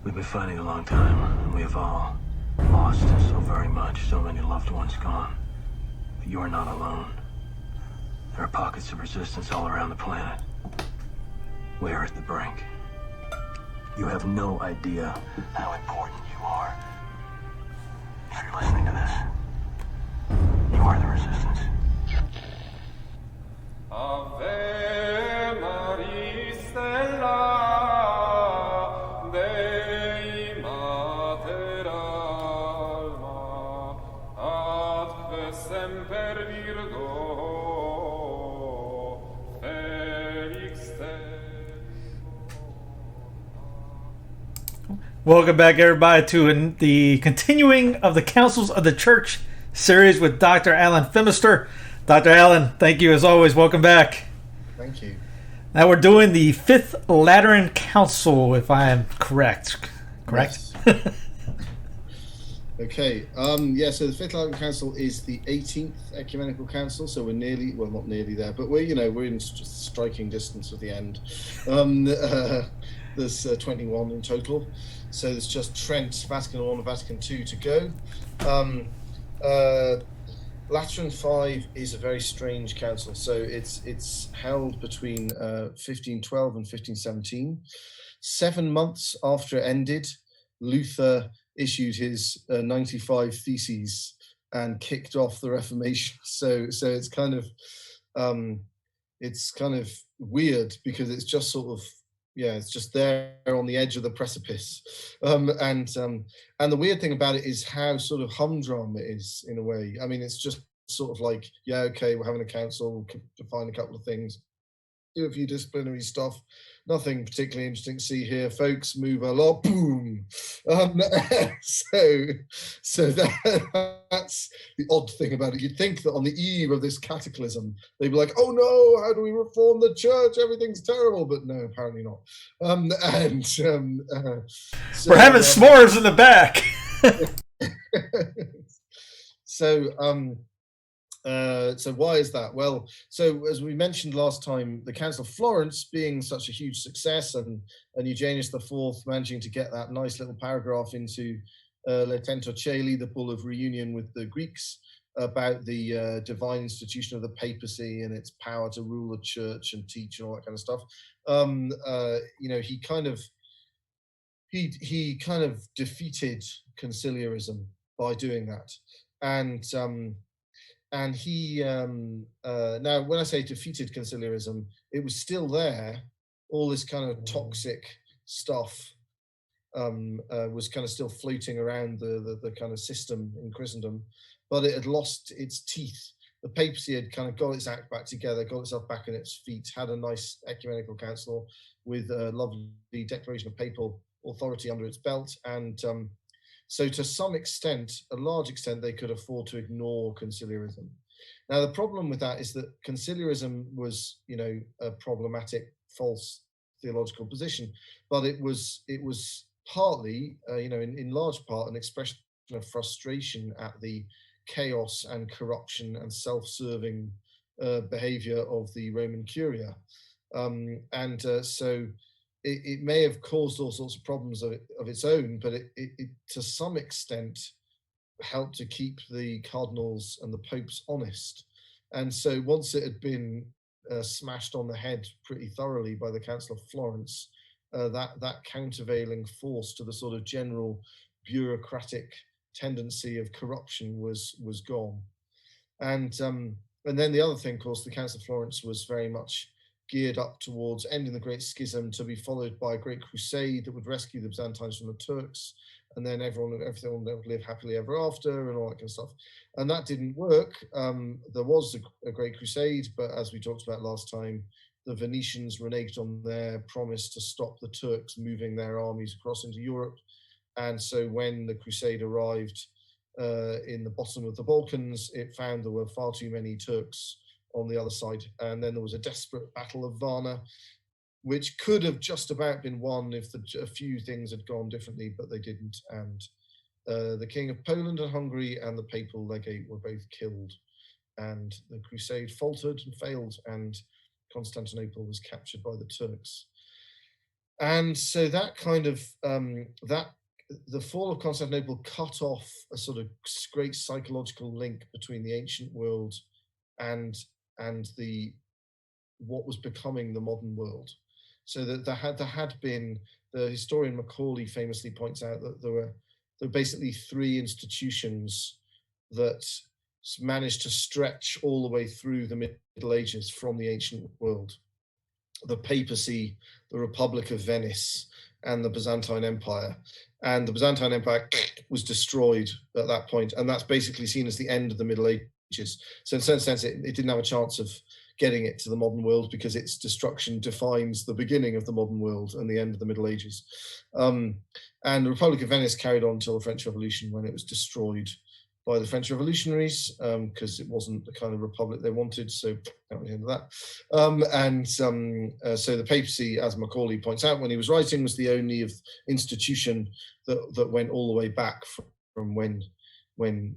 We've been fighting a long time, and we have all lost so very much, so many loved ones gone. But you are not alone. There are pockets of resistance all around the planet. We are at the brink. You have no idea how important you are. If you're listening to this, you are the resistance. Ave Maria Stella, Dei Mater Alma, ad semper Virgo, Felix te. Welcome back, everybody, to the continuing of the Councils of the Church series with Dr. Alan Fimister. Dr. Alan, thank you as always. Welcome back. Thank you. Now we're doing the Fifth Lateran Council, if I am correct. Correct? Yes. Okay. So the Fifth Lateran Council is the 18th Ecumenical Council, so we're nearly, well, not nearly there, but we're in striking distance of the end. There's 21 in total, so there's just Trent, Vatican I, and Vatican II to go. Lateran V is a very strange council. So it's held between 1512 and 1517. 7 months after it ended, Luther issued his 95 Theses and kicked off the Reformation. So it's kind of weird because it's just sort of, it's just there on the edge of the precipice. And the weird thing about it is how sort of humdrum it is in a way. I mean, it's just sort of like, okay, we're having a council, define a couple of things, do a few disciplinary stuff. Nothing particularly interesting to see here, folks. Move along, boom. So that's the odd thing about it. You'd think that on the eve of this cataclysm, they'd be like, "Oh no, how do we reform the church? Everything's terrible." But no, apparently not. We're having s'mores in the back. So why is that? Well, so as we mentioned last time, the Council of Florence being such a huge success, and Eugenius IV managing to get that nice little paragraph into Lectentor Caeli, the bull of reunion with the Greeks, about the divine institution of the papacy and its power to rule the church and teach and all that kind of stuff. He kind of defeated conciliarism by doing that, and he, now when I say defeated conciliarism, it was still there. All this kind of toxic stuff was kind of still floating around the kind of system in Christendom, but it had lost its teeth. The papacy had kind of got its act back together, got itself back on its feet, had a nice ecumenical council with a lovely declaration of papal authority under its belt, and so to some extent, a large extent, they could afford to ignore conciliarism. Now, the problem with that is that conciliarism was, a problematic, false theological position, but it was partly, in large part, an expression of frustration at the chaos and corruption and self-serving behavior of the Roman Curia. So it may have caused all sorts of problems of its own, but it to some extent helped to keep the cardinals and the popes honest. And so once it had been smashed on the head pretty thoroughly by the Council of Florence, that countervailing force to the sort of general bureaucratic tendency of corruption was gone. And then the other thing, of course, the Council of Florence was very much geared up towards ending the Great Schism, to be followed by a great crusade that would rescue the Byzantines from the Turks, and then everything would live happily ever after and all that kind of stuff. And that didn't work. There was a great crusade, but as we talked about last time, the Venetians reneged on their promise to stop the Turks moving their armies across into Europe. And so when the crusade arrived in the bottom of the Balkans, it found there were far too many Turks on the other side. And then there was a desperate battle of Varna, which could have just about been won if a few things had gone differently, but they didn't. And the King of Poland and Hungary and the papal legate were both killed. And the crusade faltered and failed, and Constantinople was captured by the Turks. And so that kind of the fall of Constantinople cut off a sort of great psychological link between the ancient world and the what was becoming the modern world. So that there had been, the historian Macaulay famously points out that there were basically three institutions that managed to stretch all the way through the Middle Ages from the ancient world: the papacy, the Republic of Venice, and the Byzantine Empire. And the Byzantine Empire was destroyed at that point, and that's basically seen as the end of the Middle Ages. So in a certain sense, it didn't have a chance of getting it to the modern world, because its destruction defines the beginning of the modern world and the end of the Middle Ages. And the Republic of Venice carried on until the French Revolution, when it was destroyed by the French revolutionaries, because it wasn't the kind of republic they wanted. So that was the end of that. So the papacy, as Macaulay points out when he was writing, was the only institution that went all the way back from when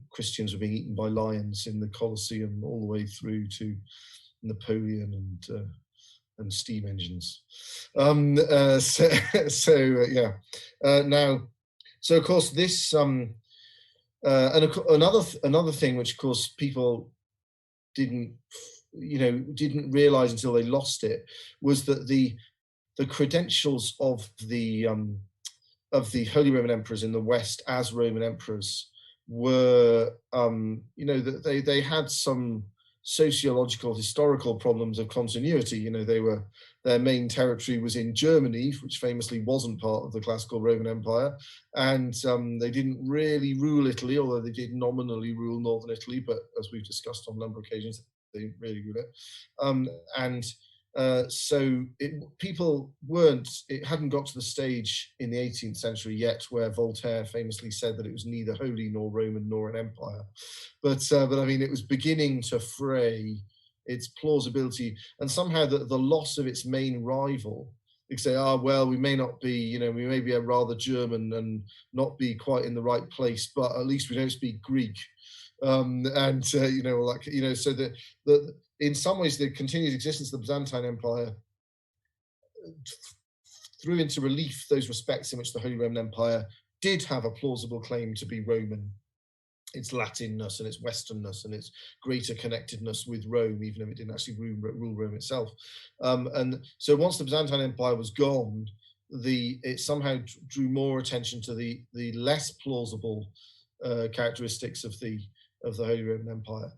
Christians were being eaten by lions in the Colosseum, all the way through to Napoleon and steam engines. So of course this and another thing which of course people didn't realize until they lost it, was that the credentials of the Holy Roman Emperors in the West as Roman emperors were, that they had some sociological, historical problems of continuity. Their main territory was in Germany, which famously wasn't part of the classical Roman Empire, and they didn't really rule Italy, although they did nominally rule northern Italy, but as we've discussed on a number of occasions, they didn't really rule it. It hadn't got to the stage in the 18th century yet where Voltaire famously said that it was neither holy nor Roman nor an empire. But I mean, it was beginning to fray its plausibility, and somehow the loss of its main rival. You say, we may not be, we may be a rather German and not be quite in the right place, but at least we don't speak Greek. So that in some ways the continued existence of the Byzantine Empire threw into relief those respects in which the Holy Roman Empire did have a plausible claim to be Roman: its Latinness and its Westernness and its greater connectedness with Rome, even if it didn't actually rule Rome itself. And so once the Byzantine Empire was gone, it somehow drew more attention to the less plausible characteristics of the Holy Roman Empire.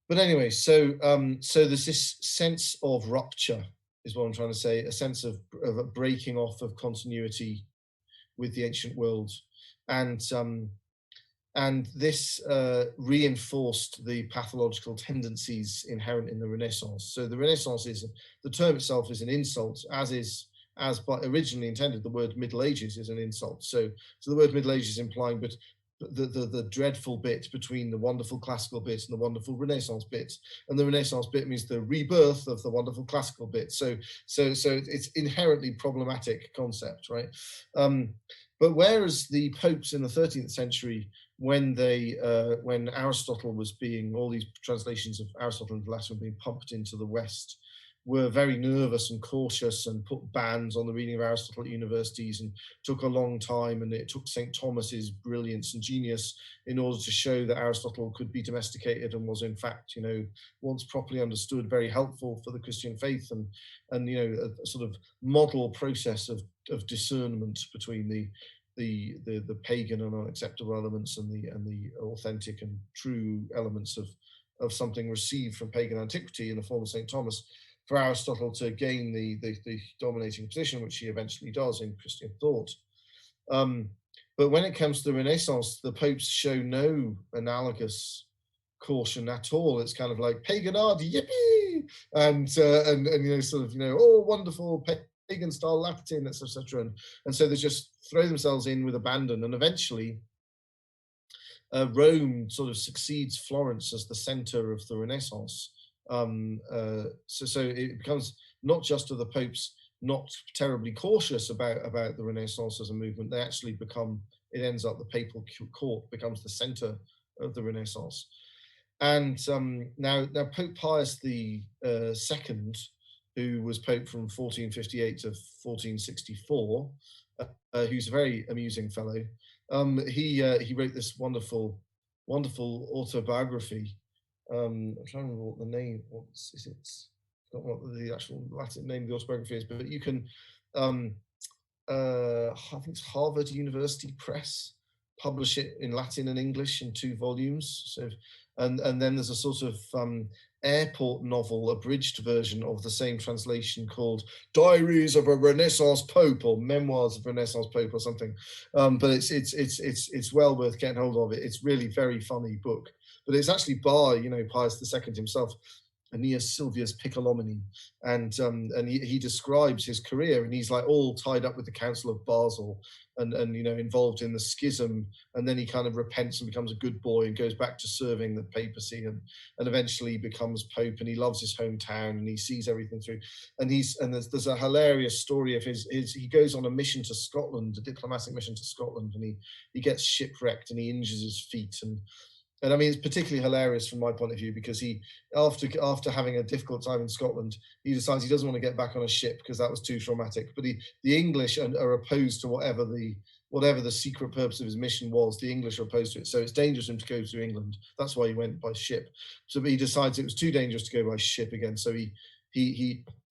But anyway, so there's this sense of rupture, is what I'm trying to say, a sense of a breaking off of continuity with the ancient world. And this reinforced the pathological tendencies inherent in the Renaissance. So the Renaissance the term itself is an insult, as originally intended, the word Middle Ages is an insult. So the word Middle Ages implying, but the dreadful bit between the wonderful classical bit and the wonderful Renaissance bit, and the Renaissance bit means the rebirth of the wonderful classical bit. So it's inherently problematic concept, right? But whereas the popes in the 13th century, when Aristotle was all these translations of Aristotle into Latin were being pumped into the West, were very nervous and cautious and put bans on the reading of Aristotle at universities, and took a long time, and it took St. Thomas's brilliance and genius in order to show that Aristotle could be domesticated and was in fact, once properly understood, very helpful for the Christian faith, and a sort of model process of discernment between the pagan and unacceptable elements and the authentic and true elements of something received from pagan antiquity in the form of St. Thomas, for Aristotle to gain the dominating position, which he eventually does in Christian thought. But when it comes to the Renaissance, the popes show no analogous caution at all. It's kind of like paganardi, yippee, and oh, wonderful pagan style Latin, etc. And so they just throw themselves in with abandon, and eventually Rome sort of succeeds Florence as the center of the Renaissance. So it becomes not just of the popes not terribly cautious about the Renaissance as a movement, they actually it ends up the papal court becomes the center of the Renaissance. And now Pope Pius II who was Pope from 1458 to 1464, who's a very amusing fellow. He wrote this wonderful autobiography. I'm trying to remember what the name. Is it? I don't know what the actual Latin name of the autobiography is, but you can. I think it's Harvard University Press publish it in Latin and English in 2 volumes. So, and then there's a sort of airport novel, abridged version of the same translation called Diaries of a Renaissance Pope or Memoirs of a Renaissance Pope or something. But it's well worth getting hold of it. It's really very funny book. But it's actually by Pius II himself, Aeneas Sylvius Piccolomini, and he describes his career, and he's like all tied up with the Council of Basel, and involved in the schism, and then he kind of repents and becomes a good boy and goes back to serving the papacy, and eventually becomes Pope, and he loves his hometown, and he sees everything through, and there's a hilarious story of his he goes on a mission to Scotland, a diplomatic mission to Scotland, and he gets shipwrecked and he injures his feet, and I mean, it's particularly hilarious from my point of view because he, after having a difficult time in Scotland, he decides he doesn't want to get back on a ship because that was too traumatic. But the English are opposed to whatever the secret purpose of his mission was. The English are opposed to it, so it's dangerous for him to go to England. That's why he went by ship. So he decides it was too dangerous to go by ship again. So he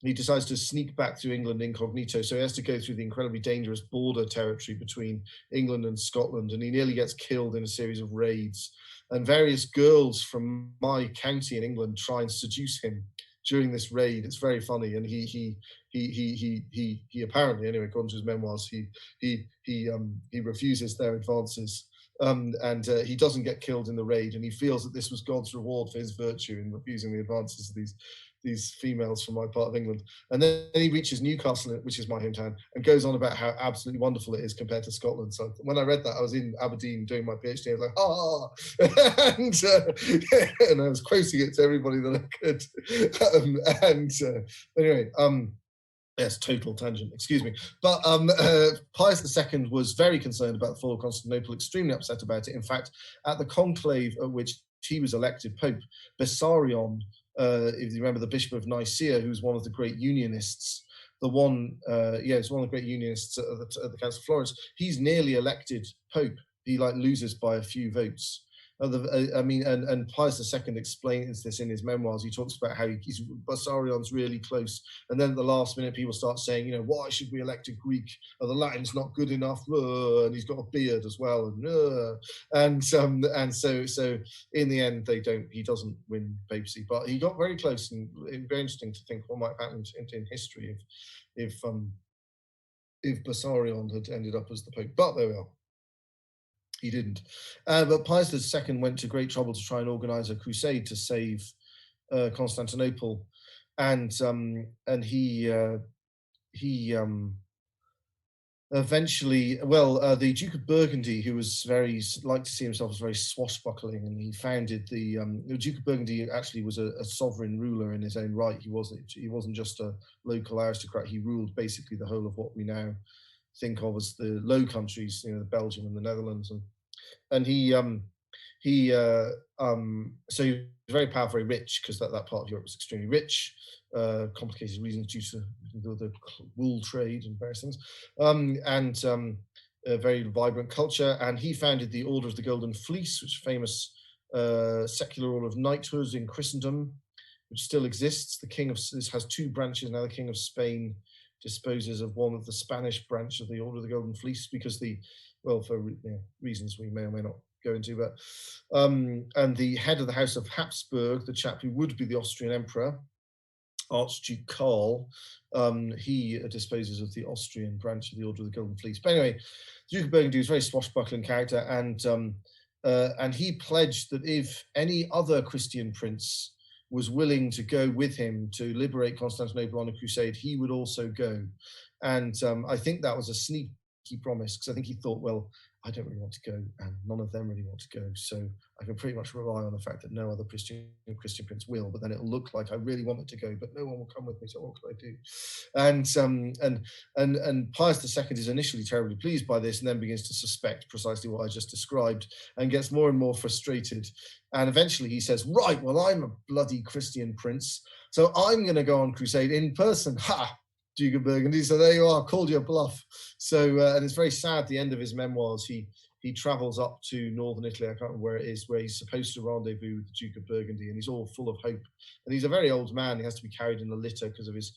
decides to sneak back through England incognito. So he has to go through the incredibly dangerous border territory between England and Scotland, and he nearly gets killed in a series of raids. And various girls from my county in England try and seduce him during this raid. It's very funny, and he apparently, anyway, according to his memoirs, he refuses their advances, and he doesn't get killed in the raid, and he feels that this was God's reward for his virtue in refusing the advances of these females from my part of England. And then he reaches Newcastle, which is my hometown, and goes on about how absolutely wonderful it is compared to Scotland. So when I read that, I was in Aberdeen doing my PhD. I was like, and I was quoting it to everybody that I could. Anyway, yes, total tangent, excuse me. But Pius II was very concerned about the fall of Constantinople, extremely upset about it. In fact, at the conclave at which he was elected Pope, Bessarion, if you remember the Bishop of Nicaea, who's one of the great Unionists, it's one of the great Unionists at the Council of Florence, he's nearly elected Pope. He loses by a few votes. And Pius II explains this in his memoirs. He talks about how Bessarion's really close, and then at the last minute, people start saying, why should we elect a Greek? The Latin's not good enough, and he's got a beard as well, and so in the end, he doesn't win papacy, but he got very close, and it's very interesting to think what might happen in history if Bessarion had ended up as the Pope. But there we are. He didn't. But Pius II went to great trouble to try and organize a crusade to save Constantinople, and he eventually, the Duke of Burgundy, who was liked to see himself as very swashbuckling, and he founded the Duke of Burgundy. Actually, was a sovereign ruler in his own right. He wasn't just a local aristocrat. He ruled basically the whole of what we now think of as the Low Countries, Belgium and the Netherlands, and so he was very powerful, very rich, because that part of Europe was extremely rich. Complicated reasons due to the wool trade and various things, and a very vibrant culture. And he founded the Order of the Golden Fleece, which is a famous secular order of knighthood in Christendom, which still exists. This has 2 branches now. The King of Spain disposes of one of the Spanish branch of the Order of the Golden Fleece because for reasons we may or may not go into, but and the head of the House of Habsburg, the chap who would be the Austrian Emperor, Archduke Karl, he disposes of the Austrian branch of the Order of the Golden Fleece. But anyway, Duke of Burgundy was a very swashbuckling character, and he pledged that if any other Christian prince was willing to go with him to liberate Constantinople on a crusade, he would also go. And I think that was a sneak he promised, because I think he thought, well, I don't really want to go, and none of them really want to go, so I can pretty much rely on the fact that no other Christian prince will. But then it'll look like I really wanted to go, but no one will come with me. So what can I do? And Pius II is initially terribly pleased by this, and then begins to suspect precisely what I just described, and gets more and more frustrated. And eventually he says, right, well, I'm a bloody Christian prince, so I'm going to go on crusade in person. Ha! Duke of Burgundy. So there you are, called your bluff. So and it's very sad. The end of his memoirs, he travels up to northern Italy, I can't remember where it is, where he's supposed to rendezvous with the Duke of Burgundy, and he's all full of hope. And he's a very old man. He has to be carried in a litter because of his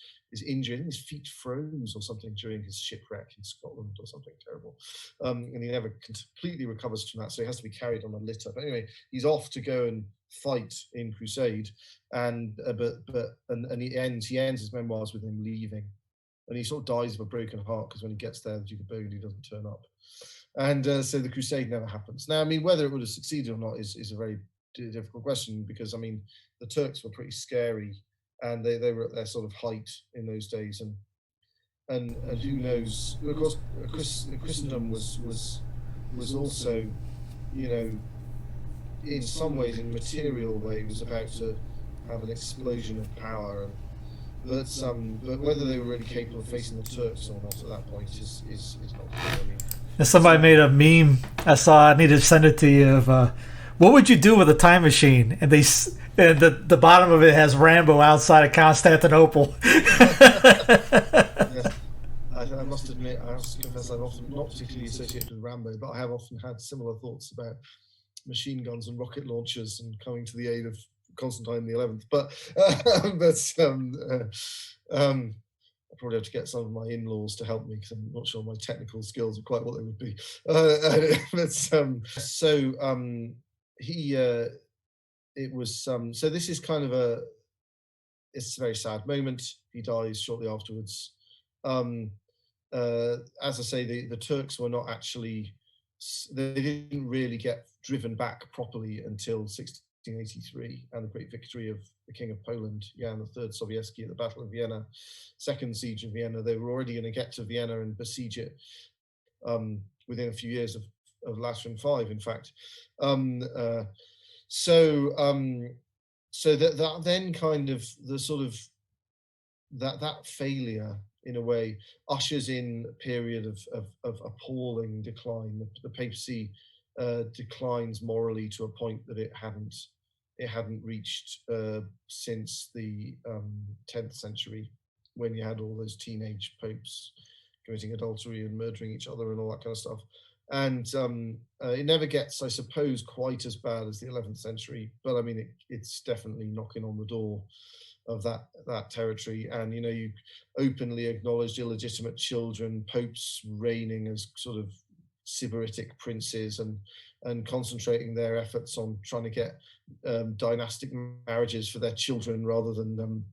injury. I think his feet froze or something during his shipwreck in Scotland or something terrible. And he never completely recovers from that, so he has to be carried on a litter. But anyway, he's off to go and fight in crusade, and he ends his memoirs with him leaving. And he sort of dies of a broken heart because when he gets there, the Duke of Burgundy doesn't turn up. And so the crusade never happens. Now, I mean, whether it would have succeeded or not is a very difficult question, because, I mean, the Turks were pretty scary, and they were at their sort of height in those days. And who knows? Of course, Christendom was also, you know, in some ways, in material way, was about to have an explosion of power. But whether they were really capable of facing the Turks or not at that point is not clear. I mean, and somebody made a meme I saw. I need to send it to you. Of what would you do with a time machine? And the bottom of it has Rambo outside of Constantinople. Yes. I must admit, I have to confess, I've often not particularly associated with Rambo, but I have often had similar thoughts about machine guns and rocket launchers and coming to the aid of Constantine the 11th, I probably have to get some of my in-laws to help me, because I'm not sure my technical skills are quite what they would be. So this is kind of it's a very sad moment. He dies shortly afterwards. As I say, the Turks were not actually, they didn't really get driven back properly until 1683, and the great victory of the King of Poland, Jan III Sobieski, at the Battle of Vienna, Second Siege of Vienna. They were already going to get to Vienna and besiege it within a few years of Lateran V, in fact. So that then kind of the sort of that failure in a way ushers in a period of appalling decline. The papacy declines morally to a point that it hadn't reached since the 10th century, when you had all those teenage popes committing adultery and murdering each other and all that kind of stuff. And it never gets, I suppose, quite as bad as the 11th century, but I mean, it's definitely knocking on the door of that territory. And, you know, you openly acknowledged illegitimate children, popes reigning as sort of sybaritic princes, and concentrating their efforts on trying to get dynastic marriages for their children, rather than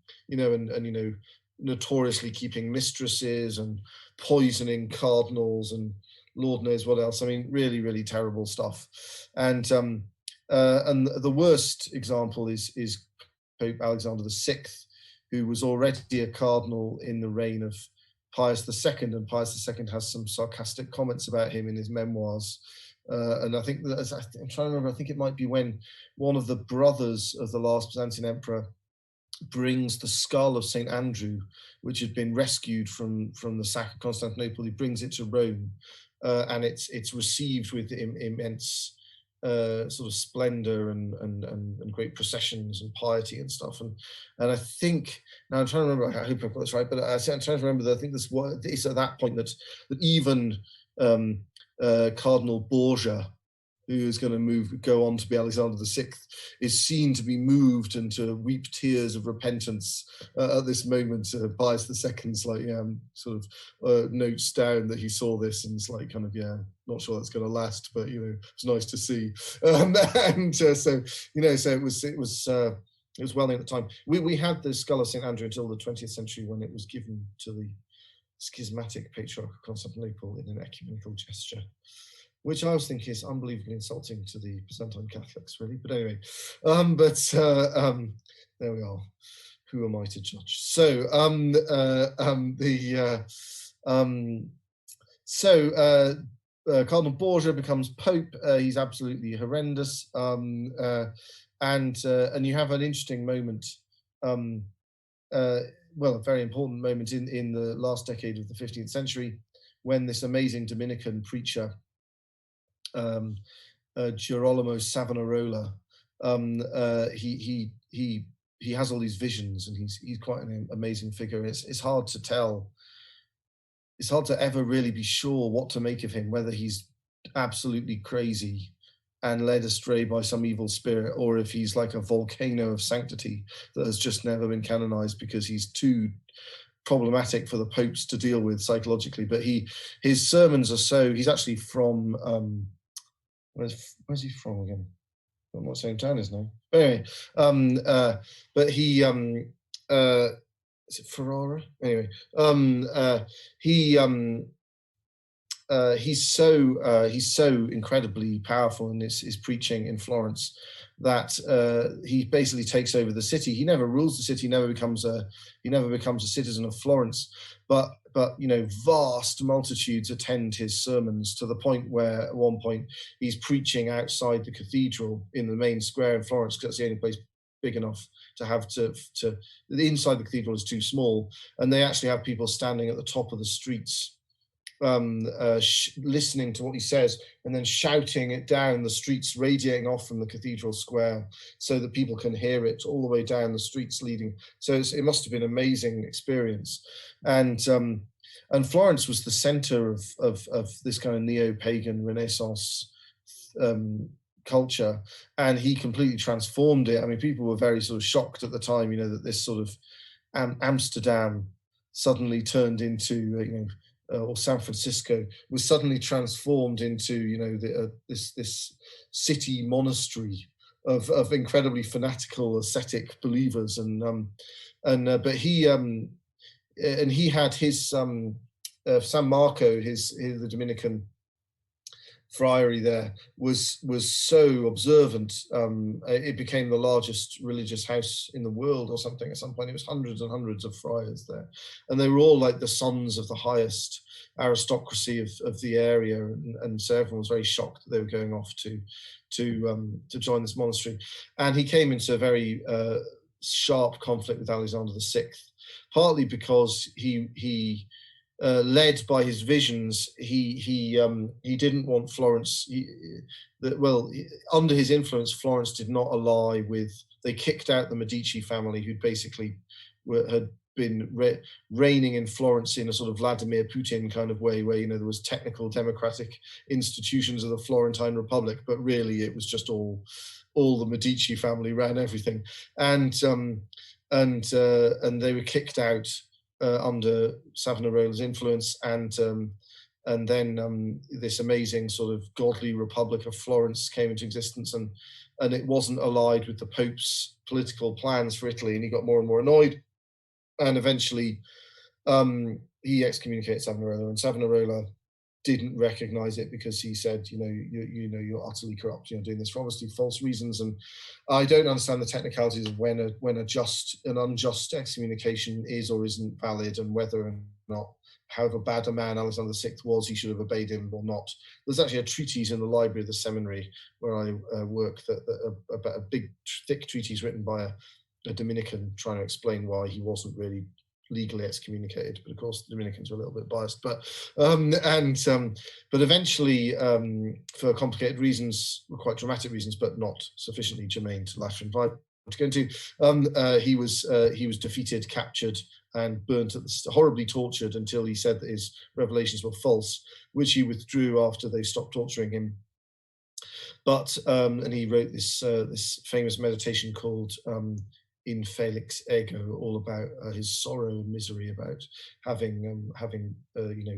notoriously keeping mistresses and poisoning cardinals and Lord knows what else. I mean, really, really terrible stuff. And the worst example is Pope Alexander VI, who was already a cardinal in the reign of Pius II, and Pius II has some sarcastic comments about him in his memoirs. And I think that, I'm trying to remember, I think it might be when one of the brothers of the last Byzantine emperor brings the skull of St. Andrew, which had been rescued from the sack of Constantinople. He brings it to Rome, and it's received with immense sort of splendor and great processions and piety and stuff. And I think, now I'm trying to remember, I hope I've got this right, but I'm trying to remember that I think it's at that point that even Cardinal Borgia, who is going to go on to be Alexander VI, is seen to be moved and to weep tears of repentance at this moment. Pius II's like, sort of notes down that he saw this, and it's like, kind of, not sure that's going to last, but it's nice to see. So it was well known at the time. We had the skull of St. Andrew until the 20th century, when it was given to the schismatic Patriarch of Constantinople in an ecumenical gesture, which I always think is unbelievably insulting to the Byzantine Catholics, really. But anyway, there we are. Who am I to judge? So Cardinal Borgia becomes Pope. He's absolutely horrendous, and you have an interesting moment, well, a very important moment in the last decade of the 15th century, when this amazing Dominican preacher, Girolamo Savonarola, he has all these visions, and he's quite an amazing figure. It's hard to tell. It's hard to ever really be sure what to make of him, whether he's absolutely crazy and led astray by some evil spirit, or if he's like a volcano of sanctity that has just never been canonized because he's too problematic for the popes to deal with psychologically. But his sermons are so, he's actually from, where's he from again? I'm not saying town is now. But anyway, but he, is it Ferrara? Anyway, he's so incredibly powerful in his preaching in Florence that he basically takes over the city. He never rules the city. He never becomes a citizen of Florence. But vast multitudes attend his sermons, to the point where at one point he's preaching outside the cathedral in the main square in Florence, because that's the only place big enough to have to the inside the cathedral is too small, and they actually have people standing at the top of the streets listening to what he says, and then shouting it down the streets, radiating off from the cathedral square, so that people can hear it all the way down the streets leading. So it must have been an amazing experience. And Florence was the center of this kind of neo-pagan Renaissance culture, and he completely transformed it. I mean, people were very sort of shocked at the time, that this sort of Amsterdam suddenly turned into, or San Francisco was suddenly transformed into, this city monastery of incredibly fanatical ascetic believers, but he had his San Marco, the Dominican friary there, was so observant. It became the largest religious house in the world or something at some point. It was hundreds and hundreds of friars there, and they were all like the sons of the highest aristocracy of the area, and so everyone was very shocked that they were going off to join this monastery. And he came into a very sharp conflict with Alexander VI, partly because he led by his visions, he didn't want Florence. Under his influence, Florence did not ally with. They kicked out the Medici family, who basically had been reigning in Florence in a sort of Vladimir Putin kind of way, where there was technical democratic institutions of the Florentine Republic, but really it was just all the Medici family ran everything, and they were kicked out under Savonarola's influence, and then this amazing sort of godly Republic of Florence came into existence, and it wasn't allied with the Pope's political plans for Italy, and he got more and more annoyed, and eventually he excommunicated Savonarola, and Savonarola didn't recognize it because he said, you're utterly corrupt, doing this for obviously false reasons. And I don't understand the technicalities of when an unjust excommunication is or isn't valid, and whether or not, however bad a man Alexander VI was, he should have obeyed him or not. There's actually a treatise in the library of the seminary where I work, about a big, thick treatise written by a Dominican, trying to explain why he wasn't really legally excommunicated, but of course the Dominicans are a little bit biased. But eventually, for complicated reasons, quite dramatic reasons, but not sufficiently germane to Lateran Bible to go into, he was defeated, captured, and burnt horribly tortured until he said that his revelations were false, which he withdrew after they stopped torturing him. But and he wrote this famous meditation called In Felix Ego, all about his sorrow and misery about having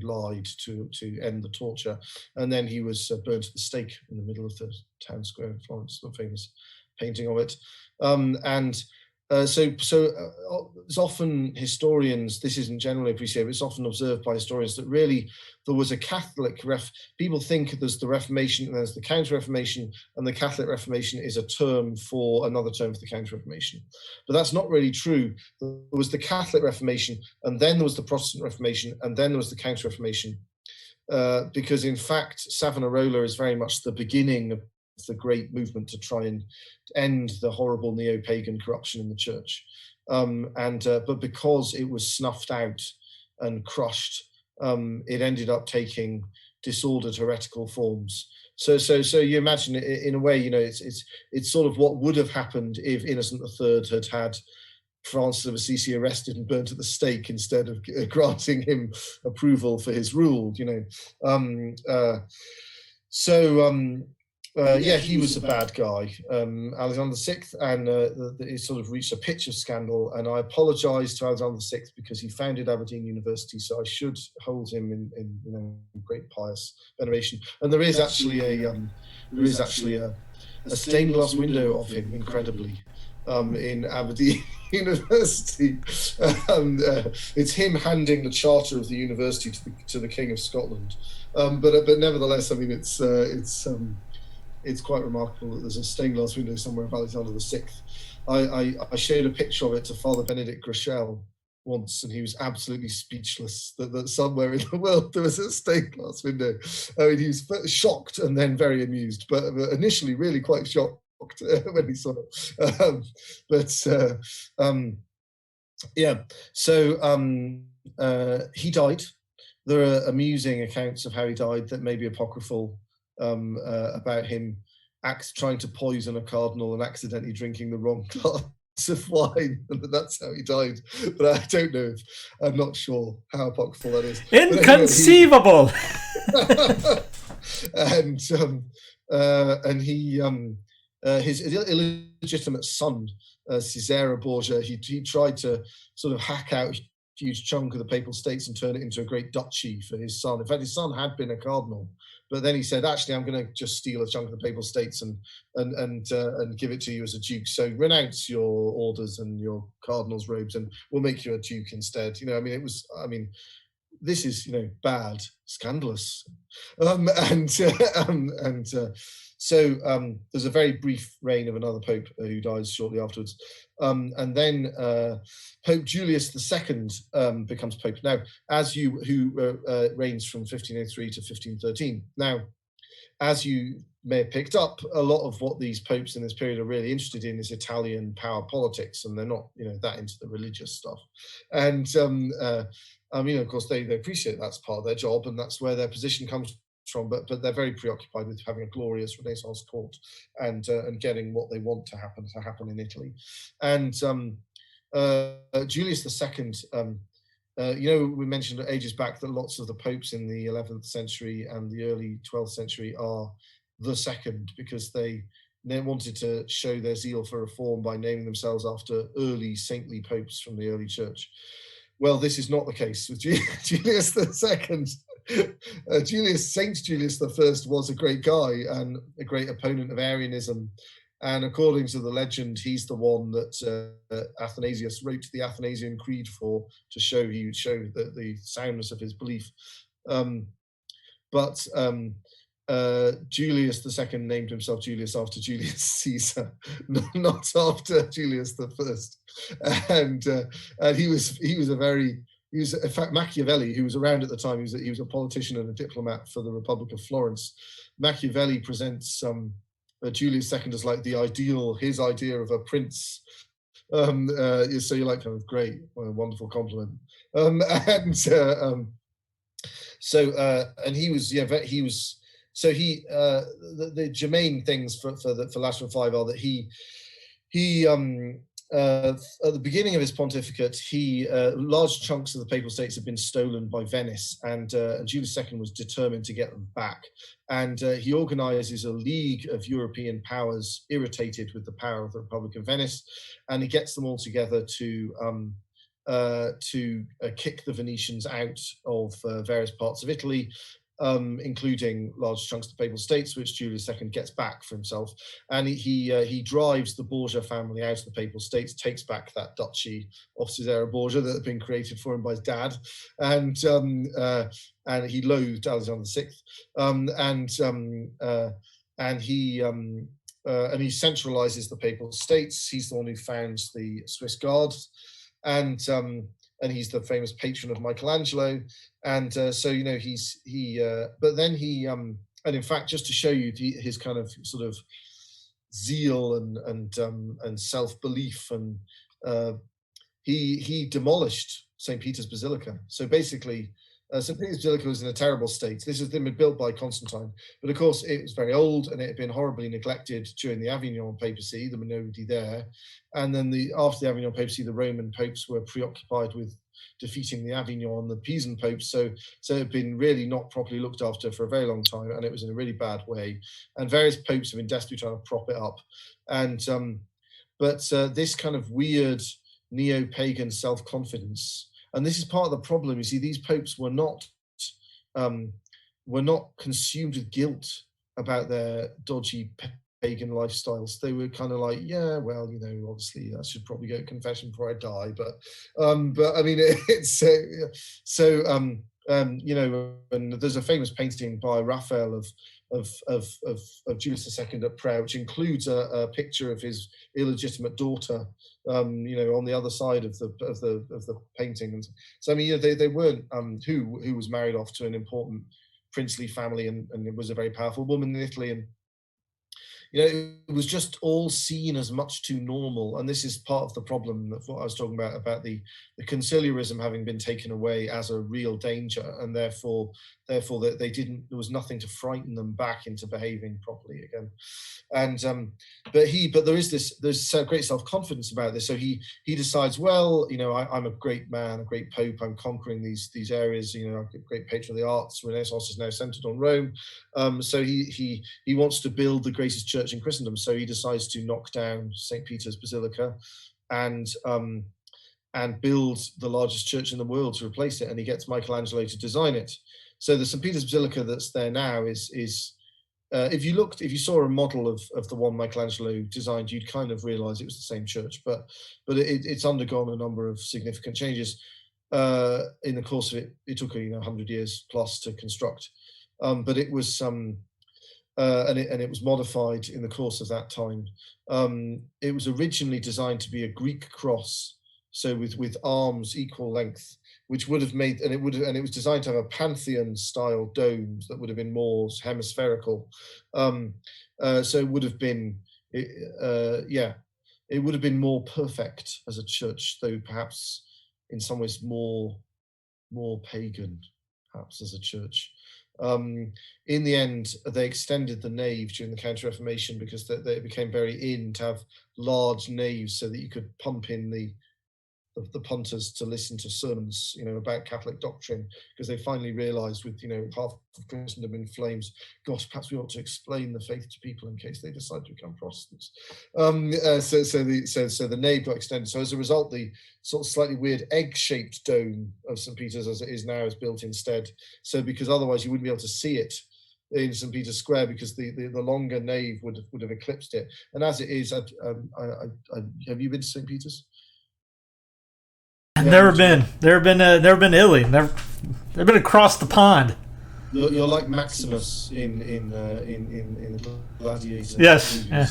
lied to end the torture. And then he was burnt at the stake in the middle of the town square in Florence, the famous painting of it. So it's often historians, this isn't generally appreciated, but it's often observed by historians that really there was a Catholic people think there's the Reformation and there's the Counter-Reformation, and the Catholic Reformation is a term for another term for the Counter-Reformation. But that's not really true. There was the Catholic Reformation, and then there was the Protestant Reformation, and then there was the Counter-Reformation. because in fact Savonarola is very much the beginning of the great movement to try and end the horrible neo-pagan corruption in the church. But because it was snuffed out and crushed, it ended up taking disordered heretical forms. So you imagine it, in a way, it's sort of what would have happened if Innocent III had Francis of Assisi arrested and burnt at the stake instead of granting him approval for his rule. He was a bad guy, Alexander VI, and it sort of reached a pitch of scandal. And I apologise to Alexander VI because he founded Aberdeen University, so I should hold him in great pious veneration. And there is actually a stained glass window of him, incredibly, in Aberdeen University. It's him handing the charter of the university to the King of Scotland. But nevertheless, I mean, it's quite remarkable that there's a stained glass window somewhere of Alexander VI. I showed a picture of it to Father Benedict Groeschel once, and he was absolutely speechless that somewhere in the world there was a stained glass window. I mean, he was shocked and then very amused, but initially really quite shocked when he saw it. He died. There are amusing accounts of how he died that may be apocryphal, about him trying to poison a cardinal and accidentally drinking the wrong glass of wine, and that's how he died. But I don't know. I'm not sure how apocryphal that is. Inconceivable. His illegitimate son, Cesare Borgia, he tried to sort of hack out a huge chunk of the Papal States and turn it into a great duchy for his son. In fact, his son had been a cardinal, but then he said, actually, I'm going to just steal a chunk of the Papal States and give it to you as a duke. So renounce your orders and your cardinal's robes, and we'll make you a duke instead. This is, bad, scandalous. So there's a very brief reign of another pope who dies shortly afterwards. And then Pope Julius II becomes pope. Now, who reigns from 1503 to 1513. Now, as you may have picked up, a lot of what these popes in this period are really interested in is Italian power politics, and they're not, that into the religious stuff. And of course, they appreciate that's part of their job, and that's where their position comes from. But they're very preoccupied with having a glorious Renaissance court and getting what they want to happen in Italy. And Julius II. We mentioned ages back that lots of the popes in the 11th century and the early 12th century are the second because they wanted to show their zeal for reform by naming themselves after early saintly popes from the early church. Well, this is not the case with Julius II. Saint Julius I was a great guy and a great opponent of Arianism. And according to the legend, he's the one that Athanasius wrote the Athanasian Creed for, to show the soundness of his belief. But Julius II named himself Julius after Julius Caesar, not after Julius I. And he was in fact Machiavelli, who was around at the time. He was a politician and a diplomat for the Republic of Florence. Machiavelli presents Julius II as like his idea of a prince. So you're like, great, what a wonderful compliment. The germane things for Lateran V are that he at the beginning of his pontificate, large chunks of the Papal States had been stolen by Venice, and Julius II was determined to get them back. And he organizes a league of European powers irritated with the power of the Republic of Venice, and he gets them all together to kick the Venetians out of various parts of Italy, including large chunks of the Papal States, which Julius II gets back for himself. And he drives the Borgia family out of the Papal States, takes back that duchy of Cesare Borgia that had been created for him by his dad, and he loathed Alexander VI, and he centralizes the Papal States. He's the one who founds the Swiss Guards, and and he's the famous patron of Michelangelo. And so, you know, but then he, and in fact, just to show you his kind of sort of zeal and self-belief, and he demolished St. Peter's Basilica. So basically, St. Peter's Basilica was in a terrible state. This has been built by Constantine, but of course it was very old and it had been horribly neglected during the Avignon papacy. There were nobody there. And then after the Avignon papacy, the Roman popes were preoccupied with defeating the Avignon and the Pisan popes. So it had been really not properly looked after for a very long time, and it was in a really bad way. And various popes have been desperately trying to prop it up. And but this kind of weird neo-pagan self-confidence, and this is part of the problem. You see, these popes were not consumed with guilt about their dodgy pagan lifestyles. They were kind of like, yeah, well, you know, obviously I should probably go to confession before I die, but I mean, it's you know, and there's a famous painting by Raphael of Julius II at prayer, which includes a picture of his illegitimate daughter, you know, on the other side of the painting. And so I mean, you know, they weren't who was married off to an important princely family, and it was a very powerful woman in Italy, and you know, it was just all seen as much too normal. And this is part of the problem of what I was talking about the conciliarism having been taken away as a real danger, and therefore that there was nothing to frighten them back into behaving properly again. And but there's great self-confidence about this. So he decides, well, you know, I'm a great man, a great pope. I'm conquering these areas. You know, I'm a great patron of the arts. Renaissance is now centered on Rome. So he wants to build the greatest church in Christendom. So he decides to knock down St. Peter's Basilica and build the largest church in the world to replace it. And he gets Michelangelo to design it. So the St. Peter's Basilica that's there now is if you saw a model of the one Michelangelo designed, you'd kind of realize it was the same church, but it's undergone a number of significant changes in the course of it. It took 100 years plus to construct, but it was and it was modified in the course of that time. It was originally designed to be a Greek cross, so with arms equal length, which would have made, and it was designed to have a Pantheon-style dome that would have been more hemispherical. So it would have been, it would have been more perfect as a church, though perhaps in some ways more pagan, perhaps as a church. In the end, they extended the nave during the Counter-Reformation because they became very in to have large naves so that you could pump in the punters to listen to sermons, you know, about Catholic doctrine, because they finally realized, with, you know, half of Christendom in flames, gosh, perhaps we ought to explain the faith to people in case they decide to become Protestants. So the nave got extended. So as a result, the sort of slightly weird egg-shaped dome of St. Peter's as it is now is built instead. So because otherwise you wouldn't be able to see it in St. Peter's Square, because the longer nave would have eclipsed it. And as it is, have you been to St. Peter's? Never been to Italy. Never been across the pond. You're like Maximus in Gladiator. Yes. Yeah.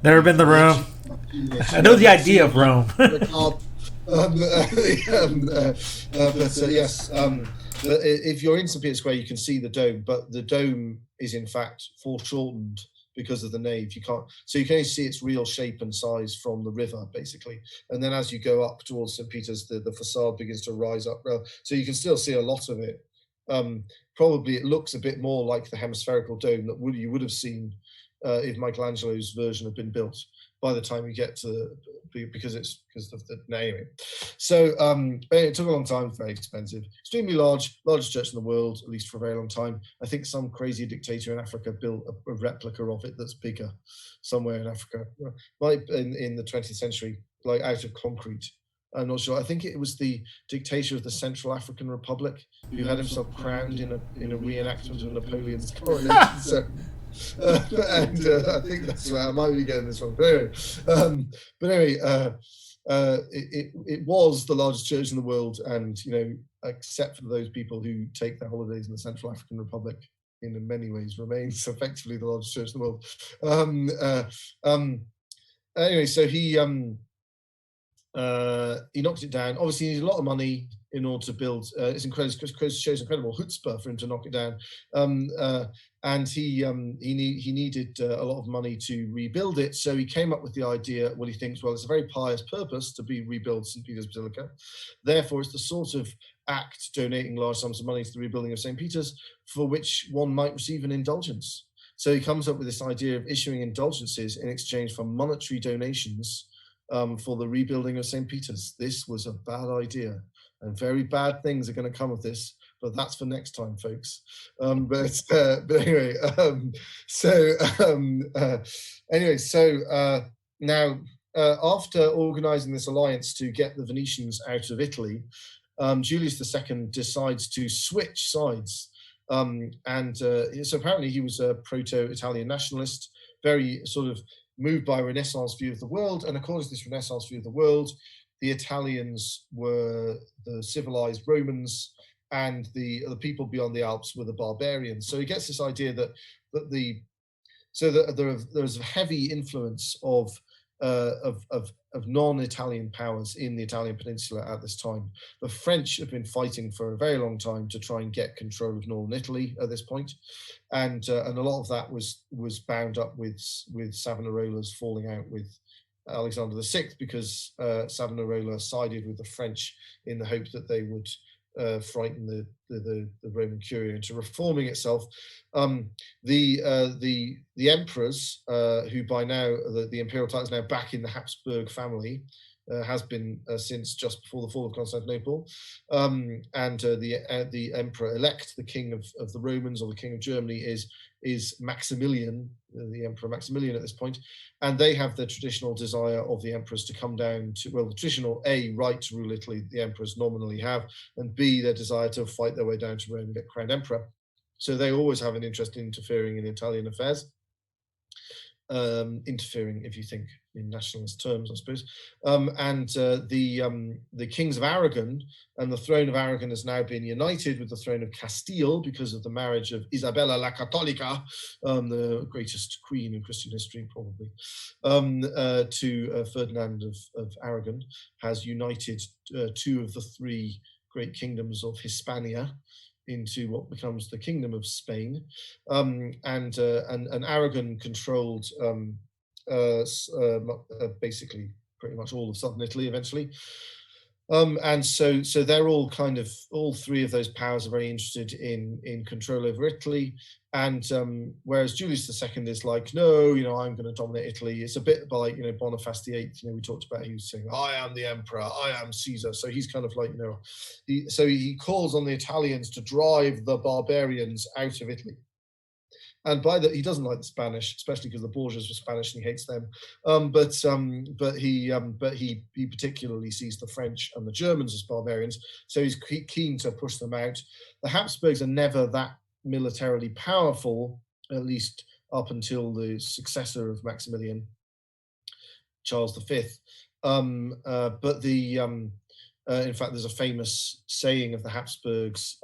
Never been to Rome. I know the idea of Rome. Yes. If you're in St. Peter's Square, you can see the dome, but the dome is in fact foreshortened because of the nave. You can't, so you can only see its real shape and size from the river, basically. And then as you go up towards St. Peter's, the facade begins to rise up. So you can still see a lot of it. Probably it looks a bit more like the hemispherical dome that you would have seen if Michelangelo's version had been built by the time you get to, because of the naming. So it took a long time, very expensive, extremely largest church in the world, at least for a very long time. I think some crazy dictator in Africa built a replica of it that's bigger somewhere in Africa, like in the 20th century, like out of concrete. I'm not sure. I think it was the dictator of the Central African Republic who had himself crowned in a reenactment of Napoleon's coronation ceremony. And I think that's right. I might be getting this wrong. But anyway, it was the largest church in the world, and you know, except for those people who take their holidays in the Central African Republic, in many ways remains effectively the largest church in the world. Anyway, so he He knocked it down. Obviously, he needed a lot of money in order to build. It's incredible. Shows incredible chutzpah for him to knock it down. And he needed a lot of money to rebuild it. So he came up with the idea. Well, he thinks, well, it's a very pious purpose to rebuild St. Peter's Basilica. Therefore, it's the sort of act donating large sums of money to the rebuilding of St. Peter's for which one might receive an indulgence. So he comes up with this idea of issuing indulgences in exchange for monetary donations for the rebuilding of St. Peter's. This was a bad idea, and very bad things are going to come of this, but that's for next time, folks. But anyway, now after organizing this alliance to get the Venetians out of Italy, Julius II decides to switch sides. So apparently he was a proto-Italian nationalist, very sort of moved by a Renaissance view of the world. And according to this Renaissance view of the world, the Italians were the civilized Romans, and the people beyond the Alps were the barbarians. So he gets this idea that there's a heavy influence of non-Italian powers in the Italian peninsula at this time. The French have been fighting for a very long time to try and get control of northern Italy at this point, and a lot of that was bound up with Savonarola's falling out with Alexander VI, because Savonarola sided with the French in the hope that they would frighten the Roman Curia into reforming itself. The emperors, who by now the imperial title is now back in the Habsburg family, has been since just before the fall of Constantinople, and the emperor-elect, the king of the Romans, or the king of Germany, is Maximilian, the Emperor Maximilian at this point, and they have the traditional desire of the emperors to come down to, well, the traditional right to rule Italy the emperors nominally have, and B, their desire to fight their way down to Rome and get crowned emperor. So they always have an interest in interfering in Italian affairs. Interfering, if you think in nationalist terms, I suppose. The kings of Aragon and the throne of Aragon has now been united with the throne of Castile because of the marriage of Isabella la Cattolica, the greatest queen in Christian history, probably, to Ferdinand of Aragon, has united two of the three great kingdoms of Hispania into what becomes the Kingdom of Spain, and Aragon controlled basically pretty much all of southern Italy eventually. And so they're all all three of those powers are very interested in control over Italy. And whereas Julius II is like, no, I'm going to dominate Italy. It's a bit like, Boniface VIII, we talked about, he was saying, I am the emperor, I am Caesar. So he's kind of like, he calls on the Italians to drive the barbarians out of Italy. And by that, he doesn't like the Spanish, especially because the Borgias were Spanish and he hates them. But he particularly sees the French and the Germans as barbarians, so he's keen to push them out. The Habsburgs are never that militarily powerful, at least up until the successor of Maximilian, Charles V. In fact, there's a famous saying of the Habsburgs,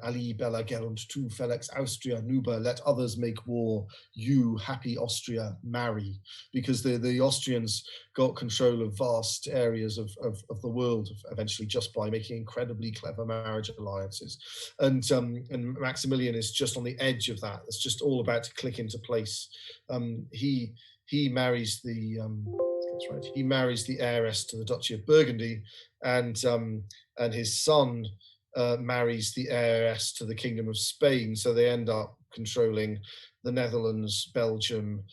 Ali bella gerunt tu felix Austria nuba, let others make war, you, happy Austria, marry. Because the Austrians got control of vast areas of the world eventually just by making incredibly clever marriage alliances. And Maximilian is just on the edge of that. It's just all about to click into place. He marries the he marries the heiress to the Duchy of Burgundy, and his son marries the heiress to the Kingdom of Spain. So they end up controlling the Netherlands, Belgium,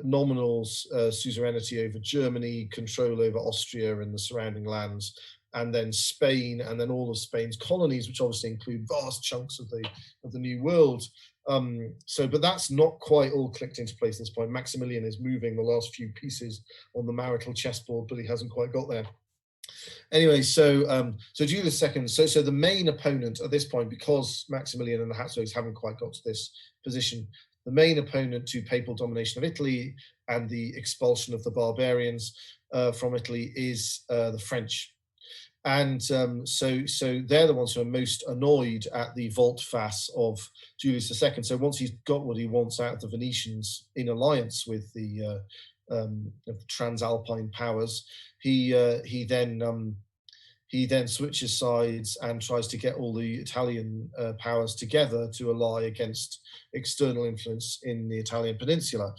nominal suzerainty over Germany, control over Austria and the surrounding lands, and then Spain, and then all of Spain's colonies, which obviously include vast chunks of the New World. But that's not quite all clicked into place at this point. Maximilian is moving the last few pieces on the marital chessboard, but he hasn't quite got there. Anyway, so Julius II, so the main opponent at this point, because Maximilian and the Habsburgs haven't quite got to this position, the main opponent to papal domination of Italy and the expulsion of the barbarians from Italy is the French. And so they're the ones who are most annoyed at the volte-face of Julius II. So once he's got what he wants out of the Venetians in alliance with the of Transalpine powers. He then switches sides and tries to get all the Italian powers together to ally against external influence in the Italian peninsula.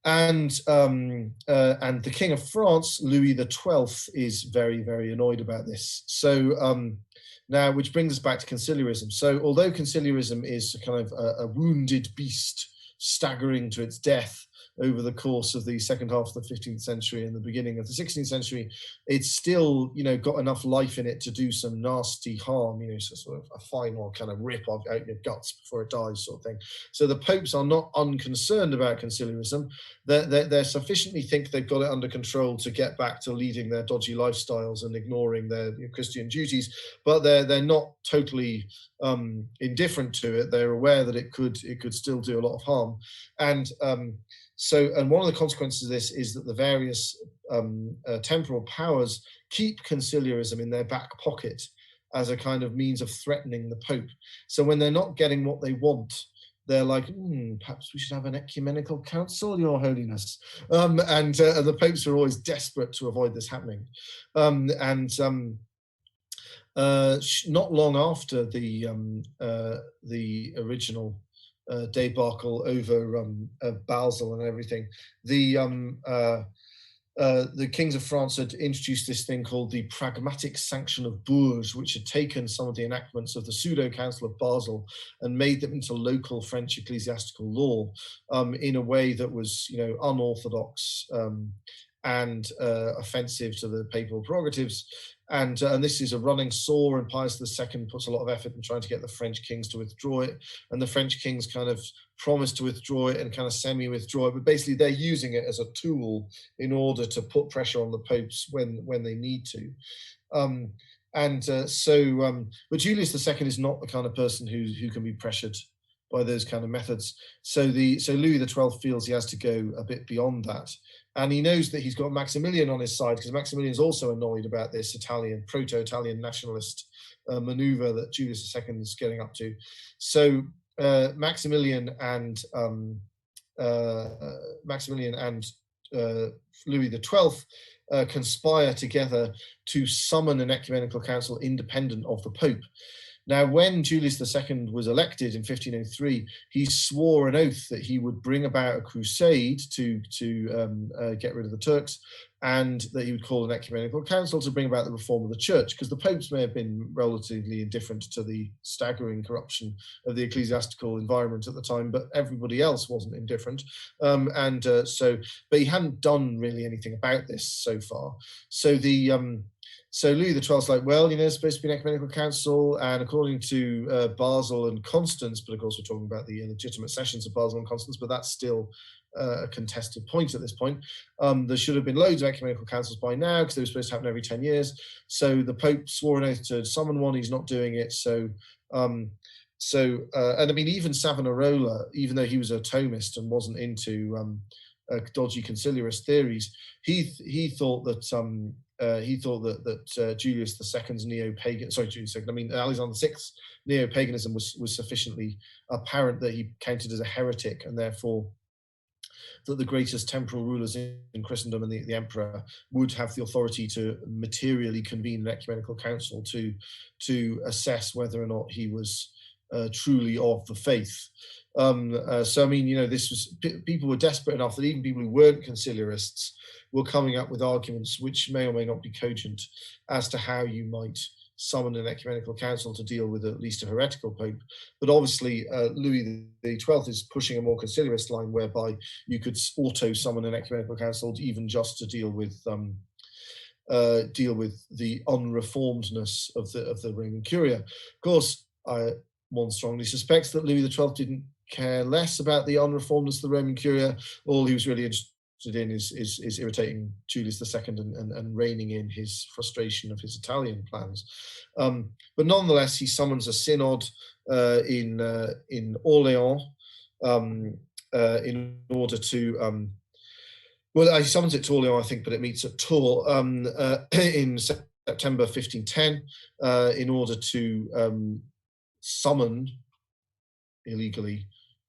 And the King of France, Louis XII, is very, very annoyed about this. So now, which brings us back to conciliarism. So although conciliarism is kind of a wounded beast staggering to its death over the course of the second half of the 15th century and the beginning of the 16th century, it's still, got enough life in it to do some nasty harm, so sort of a final kind of rip out your guts before it dies sort of thing. So the popes are not unconcerned about conciliarism. They sufficiently think they've got it under control to get back to leading their dodgy lifestyles and ignoring their Christian duties, but they're not totally indifferent to it. They're aware that it could still do a lot of harm. And one of the consequences of this is that the various temporal powers keep conciliarism in their back pocket as a kind of means of threatening the Pope. So when they're not getting what they want, they're like, perhaps we should have an ecumenical council, Your Holiness. And the popes are always desperate to avoid this happening. Not long after the original debacle over Basel and everything, the kings of France had introduced this thing called the Pragmatic Sanction of Bourges, which had taken some of the enactments of the Pseudo-Council of Basel and made them into local French ecclesiastical law in a way that was, unorthodox and offensive to the papal prerogatives. And this is a running sore, and Pius II puts a lot of effort in trying to get the French kings to withdraw it. And the French kings kind of promise to withdraw it and kind of semi-withdraw it, but basically they're using it as a tool in order to put pressure on the popes when they need to. But Julius II is not the kind of person who can be pressured by those kind of methods. So Louis XII feels he has to go a bit beyond that. And he knows that he's got Maximilian on his side, because Maximilian's also annoyed about this proto-Italian nationalist maneuver that Julius II is getting up to. So Maximilian and Louis XII conspire together to summon an ecumenical council independent of the Pope. Now, when Julius II was elected in 1503, he swore an oath that he would bring about a crusade to get rid of the Turks, and that he would call an ecumenical council to bring about the reform of the church, because the popes may have been relatively indifferent to the staggering corruption of the ecclesiastical environment at the time, but everybody else wasn't indifferent. But he hadn't done really anything about this so far. So Louis XII is like, well, it's supposed to be an ecumenical council, and according to Basel and Constance, but of course we're talking about the illegitimate sessions of Basel and Constance, but that's still a contested point at this point. There should have been loads of ecumenical councils by now, because they were supposed to happen every 10 years. So the Pope swore an oath to summon one. He's not doing it. And I mean, even Savonarola, even though he was a Thomist and wasn't into dodgy conciliarist theories, he thought that Julius II's neo-pagan, Julius II, Alexander VI's neo-paganism was sufficiently apparent that he counted as a heretic, and therefore that the greatest temporal rulers in Christendom and the emperor would have the authority to materially convene an ecumenical council to assess whether or not he was truly of the faith. This was, people were desperate enough that even people who weren't conciliarists were coming up with arguments which may or may not be cogent as to how you might summon an ecumenical council to deal with at least a heretical pope. But obviously, Louis XII is pushing a more conciliarist line, whereby you could auto-summon an ecumenical council even just to deal with the unreformedness of the Roman Curia. Of course, one strongly suspects that Louis XII didn't care less about the unreformedness of the Roman Curia. All he was really interested in is irritating Julius II and reining in his frustration of his Italian plans. But nonetheless, he summons a synod in Orleans in order to he summons it to Orleans, I think, but it meets at Tours in September 1510 in order to summon illegally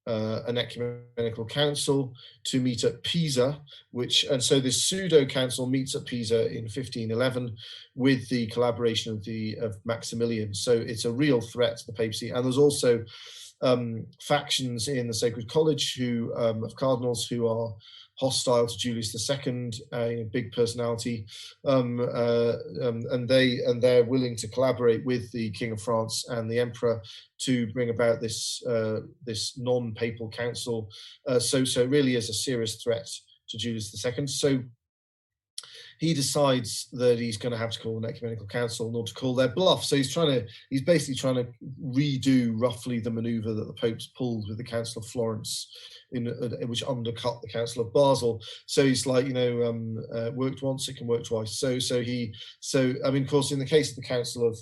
an ecumenical council to meet at Pisa, and so this pseudo-council meets at Pisa in 1511 with the collaboration of Maximilian. So it's a real threat to the papacy. And there's also factions in the Sacred College of cardinals who are hostile to Julius II, a big personality, and they're willing to collaborate with the King of France and the Emperor to bring about this non-papal council. So it really is a serious threat to Julius II. So he decides that he's going to have to call an ecumenical council in order to call their bluff. So he's basically trying to redo roughly the maneuver that the popes pulled with the Council of Florence, which undercut the Council of Basel. So he's like, worked once, it can work twice. So I mean, of course, in the case of the Council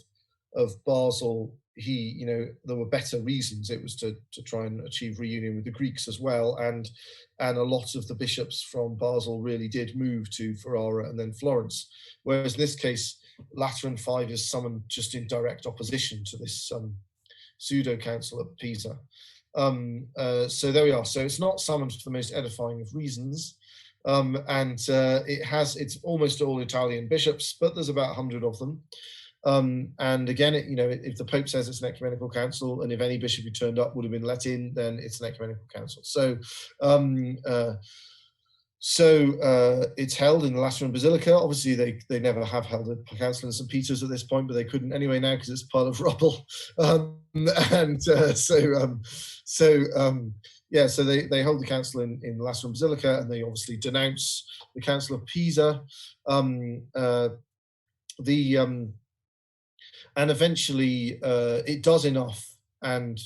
of Basel, there were better reasons. It was to try and achieve reunion with the Greeks as well, and a lot of the bishops from Basel really did move to Ferrara and then Florence. Whereas in this case, Lateran V is summoned just in direct opposition to this pseudo-council at Pisa. So there we are. So it's not summoned for the most edifying of reasons, and it's almost all Italian bishops, but there's about 100 of them. And again, if the Pope says it's an ecumenical council, and if any bishop who turned up would have been let in, then it's an ecumenical council. So it's held in the Lateran Basilica. Obviously, they never have held a council in St. Peter's at this point, but they couldn't anyway now because it's part of rubble. So they hold the council in the Lateran Basilica, and they obviously denounce the Council of Pisa. And eventually it does enough and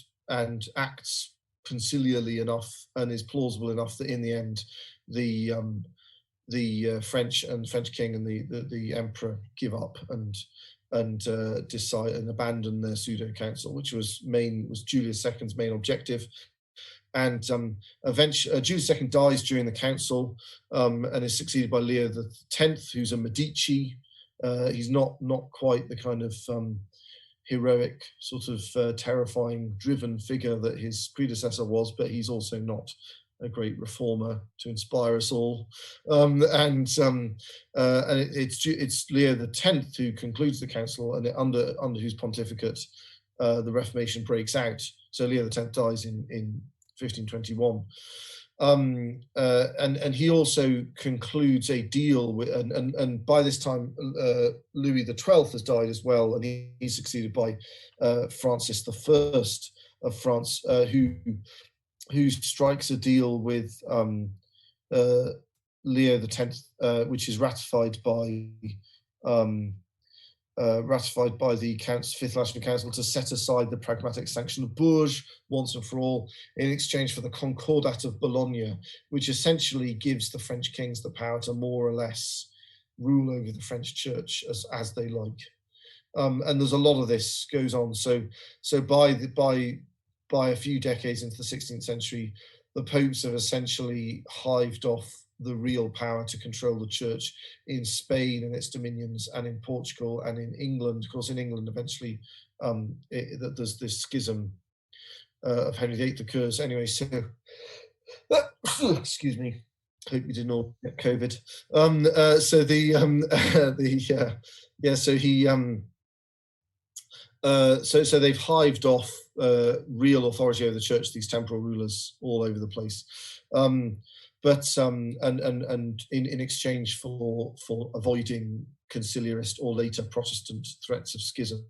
acts conciliarly enough and is plausible enough that in the end the French king and the emperor give up and decide and abandon their pseudo council, which was Julius II's main objective. And eventually Julius II dies during the council and is succeeded by Leo X, who's a Medici. He's not quite the kind of heroic, sort of terrifying, driven figure that his predecessor was, but he's also not a great reformer to inspire us all. And it's Leo X who concludes the council, and under whose pontificate the Reformation breaks out. So Leo X dies in 1521. And he also concludes a deal with, and by this time Louis XII has died as well, and he's succeeded by Francis I of France, who strikes a deal with Leo X, which is ratified by the Fifth Lateran Council to set aside the pragmatic sanction of Bourges once and for all in exchange for the Concordat of Bologna, which essentially gives the French kings the power to more or less rule over the French church as they like. And there's a lot of this goes on. So by a few decades into the 16th century, the popes have essentially hived off the real power to control the church in Spain and its dominions, and in Portugal and in England. Of course, in England, eventually, there's this schism of Henry VIII occurs. Anyway, so excuse me. Hope you didn't all get COVID. So they've hived off real authority over the church, these temporal rulers all over the place. But in exchange for avoiding conciliarist or later Protestant threats of schism,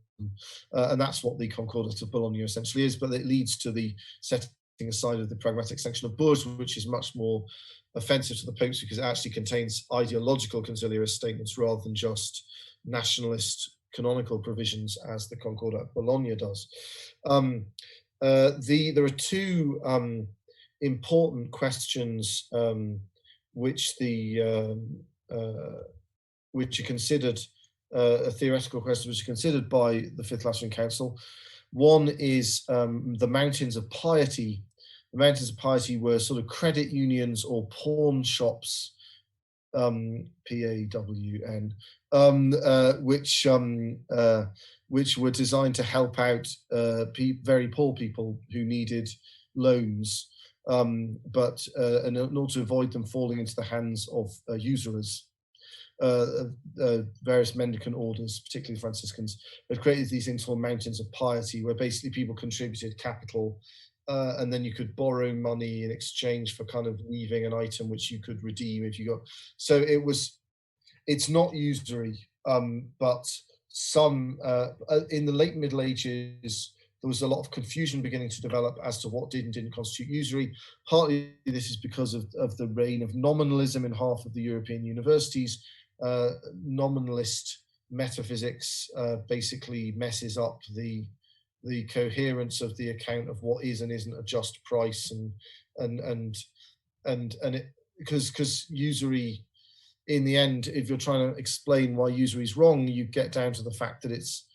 and that's what the Concordat of Bologna essentially is. But it leads to the setting aside of the pragmatic sanction of Bourges, which is much more offensive to the popes because it actually contains ideological conciliarist statements rather than just nationalist canonical provisions, as the Concordat of Bologna does. There are two important questions which are considered theoretical questions which are considered by the Fifth Lateran Council. One is the Mountains of Piety. The Mountains of Piety were sort of credit unions or pawn shops, PAWN, which were designed to help out very poor people who needed loans. but in order to avoid them falling into the hands of usurers. Various mendicant orders, particularly Franciscans, had created these things called mountains of piety, where basically people contributed capital, and then you could borrow money in exchange for kind of leaving an item which you could redeem if you got. So it's not usury, but some in the late Middle Ages, there was a lot of confusion beginning to develop as to what did and didn't constitute usury. Partly this is because of the reign of nominalism in half of the European universities. Nominalist metaphysics basically messes up the coherence of the account of what is and isn't a just price, and it, because usury, in the end, if you're trying to explain why usury is wrong, you get down to the fact that it's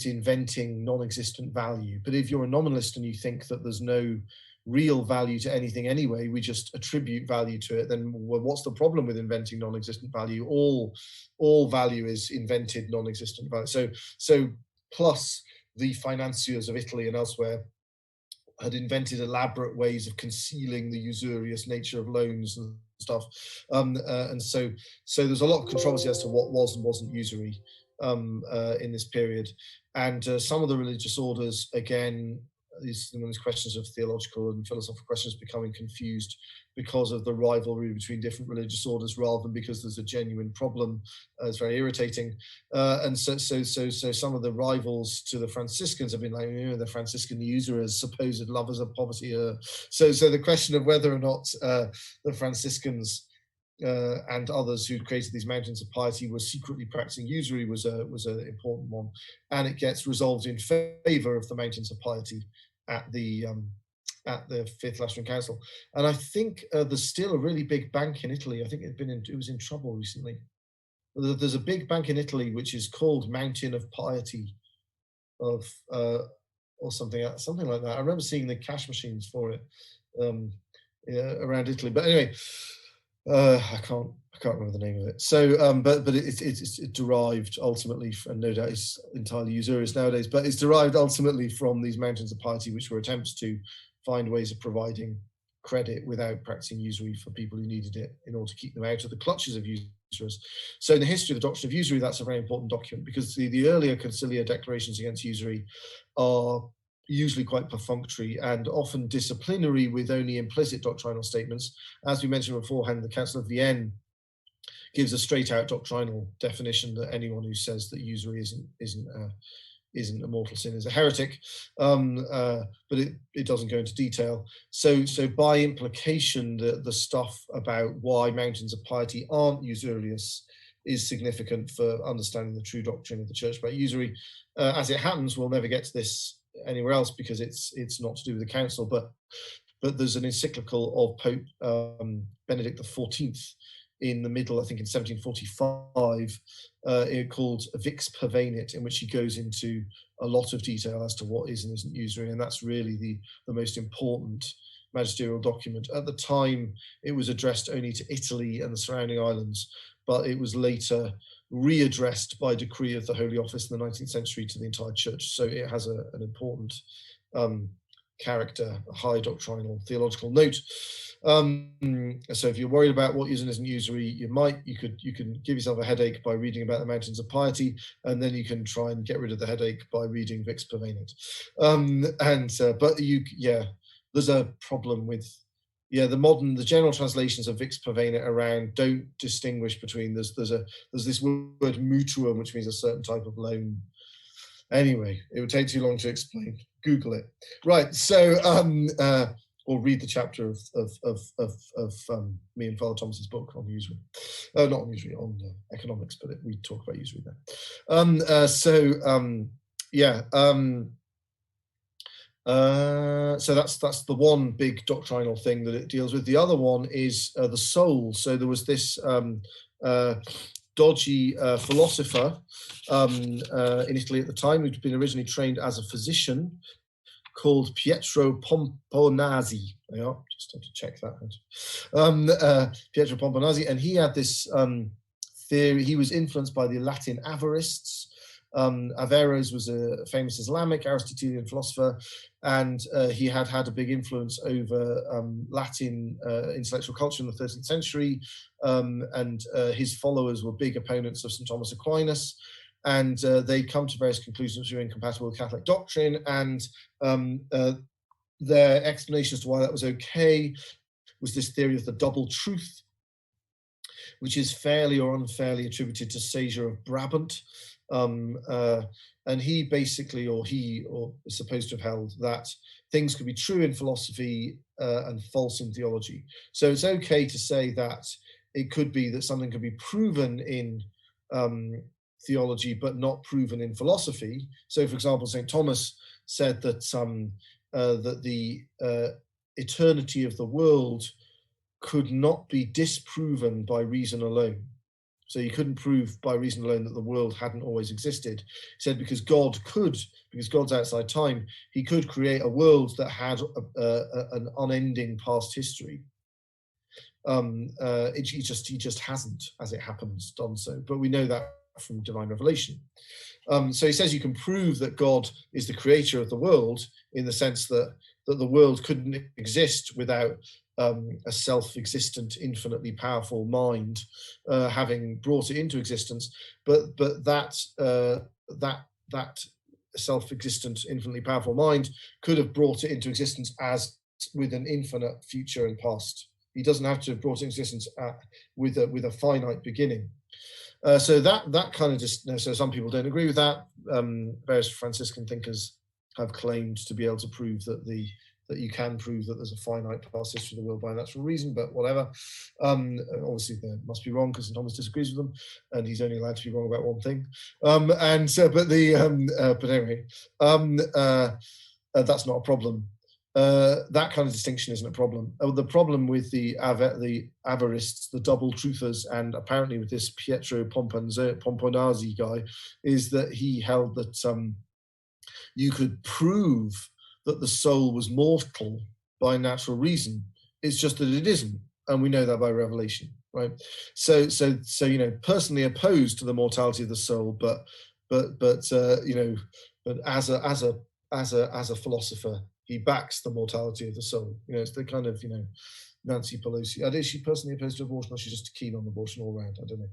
inventing non-existent value. But if you're a nominalist and you think that there's no real value to anything anyway, we just attribute value to it, then what's the problem with inventing non-existent value? All value is invented non-existent value. So plus the financiers of Italy and elsewhere had invented elaborate ways of concealing the usurious nature of loans and stuff, and so there's a lot of controversy as to what was and wasn't usury in this period. And some of the religious orders, again, these questions of theological and philosophical questions becoming confused because of the rivalry between different religious orders rather than because there's a genuine problem. It's very irritating. And so some of the rivals to the Franciscans have been like, the Franciscan usurers, supposed lovers of poverty. So the question of whether or not the Franciscans and others who created these mountains of piety were secretly practicing usury was an important one, and it gets resolved in favor of the mountains of piety at the Fifth Lateran Council. And I think there's still a really big bank in Italy. I think it was in trouble recently. There's a big bank in Italy which is called Mountain of Piety, or something like that. I remember seeing the cash machines for it around Italy. But anyway, I can't remember the name of it. So, but it's derived ultimately, and no doubt it's entirely usurious nowadays, but it's derived ultimately from these mountains of piety, which were attempts to find ways of providing credit without practicing usury for people who needed it in order to keep them out of the clutches of usurers. So in the history of the doctrine of usury, that's a very important document, because the earlier conciliar declarations against usury are usually quite perfunctory and often disciplinary with only implicit doctrinal statements. As we mentioned beforehand, the Council of Vienne gives a straight-out doctrinal definition that anyone who says that usury isn't a mortal sin is a heretic, but it doesn't go into detail. So by implication, the stuff about why mountains of piety aren't usurious is significant for understanding the true doctrine of the Church about usury. As it happens, we'll never get to this anywhere else because it's not to do with the council, but there's an encyclical of Pope Benedict XIV in the middle, I think in 1745, called Vix Pervenit, in which he goes into a lot of detail as to what is and isn't usury, and that's really the most important magisterial document. At the time, it was addressed only to Italy and the surrounding islands, but it was later readdressed by decree of the Holy Office in the 19th century to the entire Church. So it has an important character, a high doctrinal theological note. So if you're worried about what is and isn't usury, you can give yourself a headache by reading about the mountains of piety, and then you can try and get rid of the headache by reading Vix Pervenit. There's a problem with the general translations of Vix Pervenit around don't distinguish between there's this word mutuum, which means a certain type of loan. Anyway, it would take too long to explain. Google it. Right. So or read the chapter of me and Father Thomas's book on usury. Not on usury, on economics, but we talk about usury there. So that's the one big doctrinal thing that it deals with. The other one is the soul. So there was this dodgy philosopher in Italy at the time who'd been originally trained as a physician called Pietro Pomponazzi. Just have to check that out. Pietro Pomponazzi, and he had this theory. He was influenced by the Latin avarists, Averroes was a famous Islamic Aristotelian philosopher, and he had had a big influence over Latin intellectual culture in the 13th century, and his followers were big opponents of St. Thomas Aquinas, and they come to various conclusions which are incompatible with Catholic doctrine, and their explanation as to why that was okay was this theory of the double truth, which is fairly or unfairly attributed to Sager of Brabant. And he basically, or is supposed to have held that things could be true in philosophy and false in theology. So it's okay to say that it could be that something could be proven in theology, but not proven in philosophy. So, for example, St. Thomas said that that the eternity of the world could not be disproven by reason alone. So you couldn't prove by reason alone that the world hadn't always existed. He said because God's outside time, he could create a world that had an unending past history. He just hasn't, as it happens, done so. But we know that from divine revelation. So he says you can prove that God is the creator of the world in the sense that the world couldn't exist without a self-existent, infinitely powerful mind having brought it into existence. But that self-existent, infinitely powerful mind could have brought it into existence as with an infinite future and past. He doesn't have to have brought it into existence with a finite beginning. So that kind of just, so some people don't agree with that. Various Franciscan thinkers have claimed to be able to prove that you can prove that there's a finite past history of the world by natural reason, but whatever. Obviously, they must be wrong because St. Thomas disagrees with them, and he's only allowed to be wrong about one thing. But anyway, that's not a problem. That kind of distinction isn't a problem. The problem with the Avarists, the double truthers, and apparently with this Pietro Pomponazzi guy, is that he held that you could prove that the soul was mortal by natural reason. It's just that it isn't, and we know that by revelation, right? So personally opposed to the mortality of the soul, but as a philosopher, he backs the mortality of the soul. It's the kind of Nancy Pelosi. Is she personally opposed to abortion, or she's just keen on abortion all around? I don't know.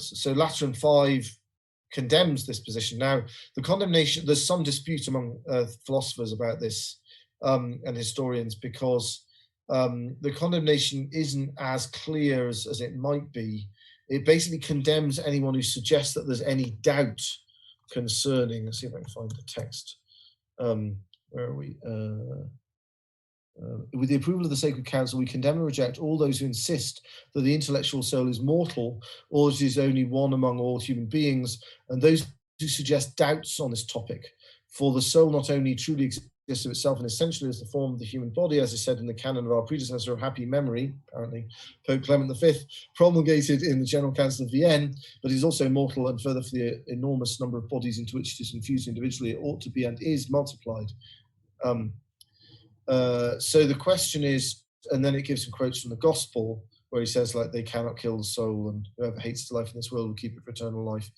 So Lateran 5 condemns this position. Now, the condemnation, there's some dispute among philosophers about this and historians, because the condemnation isn't as clear as it might be. It basically condemns anyone who suggests that there's any doubt concerning, let's see if I can find the text. Where are we? With the approval of the Sacred Council, we condemn and reject all those who insist that the intellectual soul is mortal, or that it is only one among all human beings, and those who suggest doubts on this topic. For the soul not only truly exists of itself and essentially as the form of the human body, as is said in the canon of our predecessor of happy memory, apparently Pope Clement V, promulgated in the General Council of Vienne, but is also mortal, and further for the enormous number of bodies into which it is infused individually, it ought to be and is multiplied. So the question is, and then it gives some quotes from the Gospel where he says, like, they cannot kill the soul, and whoever hates the life in this world will keep it for eternal life.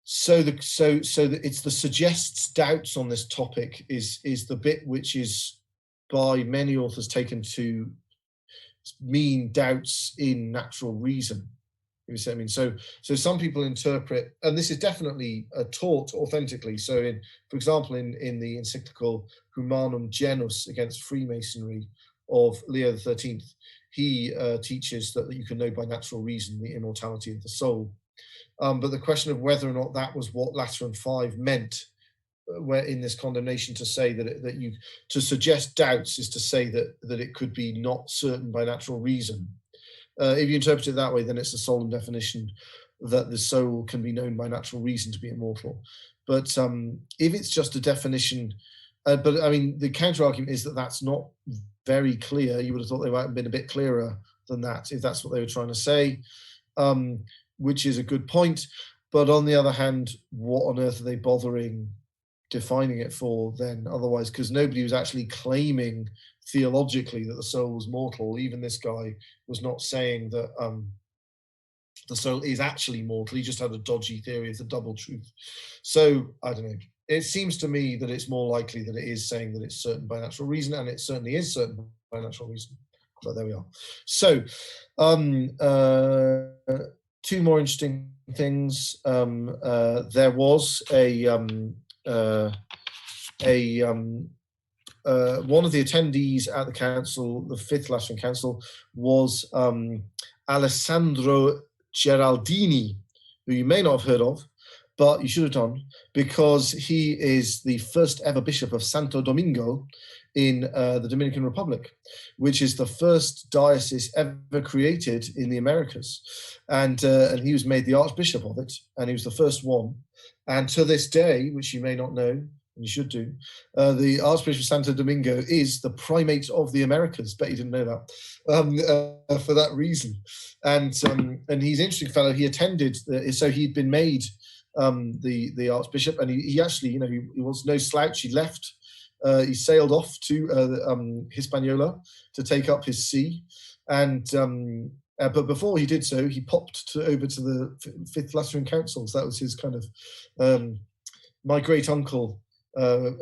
So it's the suggests doubts on this topic is the bit which is by many authors taken to mean doubts in natural reason. You see what I mean? So some people interpret, and this is definitely taught authentically. So for example, in the encyclical Humanum Genus against Freemasonry of Leo XIII, he teaches that you can know by natural reason the immortality of the soul. But the question of whether or not that was what Lateran 5 meant, where in this condemnation, to say that to suggest doubts is to say that it could be not certain by natural reason. If you interpret it that way, then it's a solemn definition that the soul can be known by natural reason to be immortal. But if it's just a definition, but I mean, the counter argument is that that's not very clear. You would have thought they might have been a bit clearer than that, if that's what they were trying to say, which is a good point. But on the other hand, what on earth are they bothering defining it for then otherwise, because nobody was actually claiming theologically that the soul was mortal. Even this guy was not saying that the soul is actually mortal. He just had a dodgy theory of the double truth. So I don't know. It seems to me that it's more likely that it is saying that it's certain by natural reason, and it certainly is certain by natural reason. But there we are. So two more interesting things. There was one of the attendees at the council, the Fifth Lateran Council, was Alessandro Geraldini, who you may not have heard of, but you should have done, because he is the first ever bishop of Santo Domingo in the Dominican Republic, which is the first diocese ever created in the Americas. And he was made the archbishop of it, and he was the first one. And to this day, which you may not know, and you should do, the Archbishop of Santo Domingo is the primate of the Americas. Bet you didn't know that, for that reason. And he's an interesting fellow. He attended, so he'd been made the archbishop, and he actually, he was no slouch. He left. He sailed off to Hispaniola to take up his see, and but before he did so, he popped over to the Fifth Lateran Council. So that was his kind of. My great uncle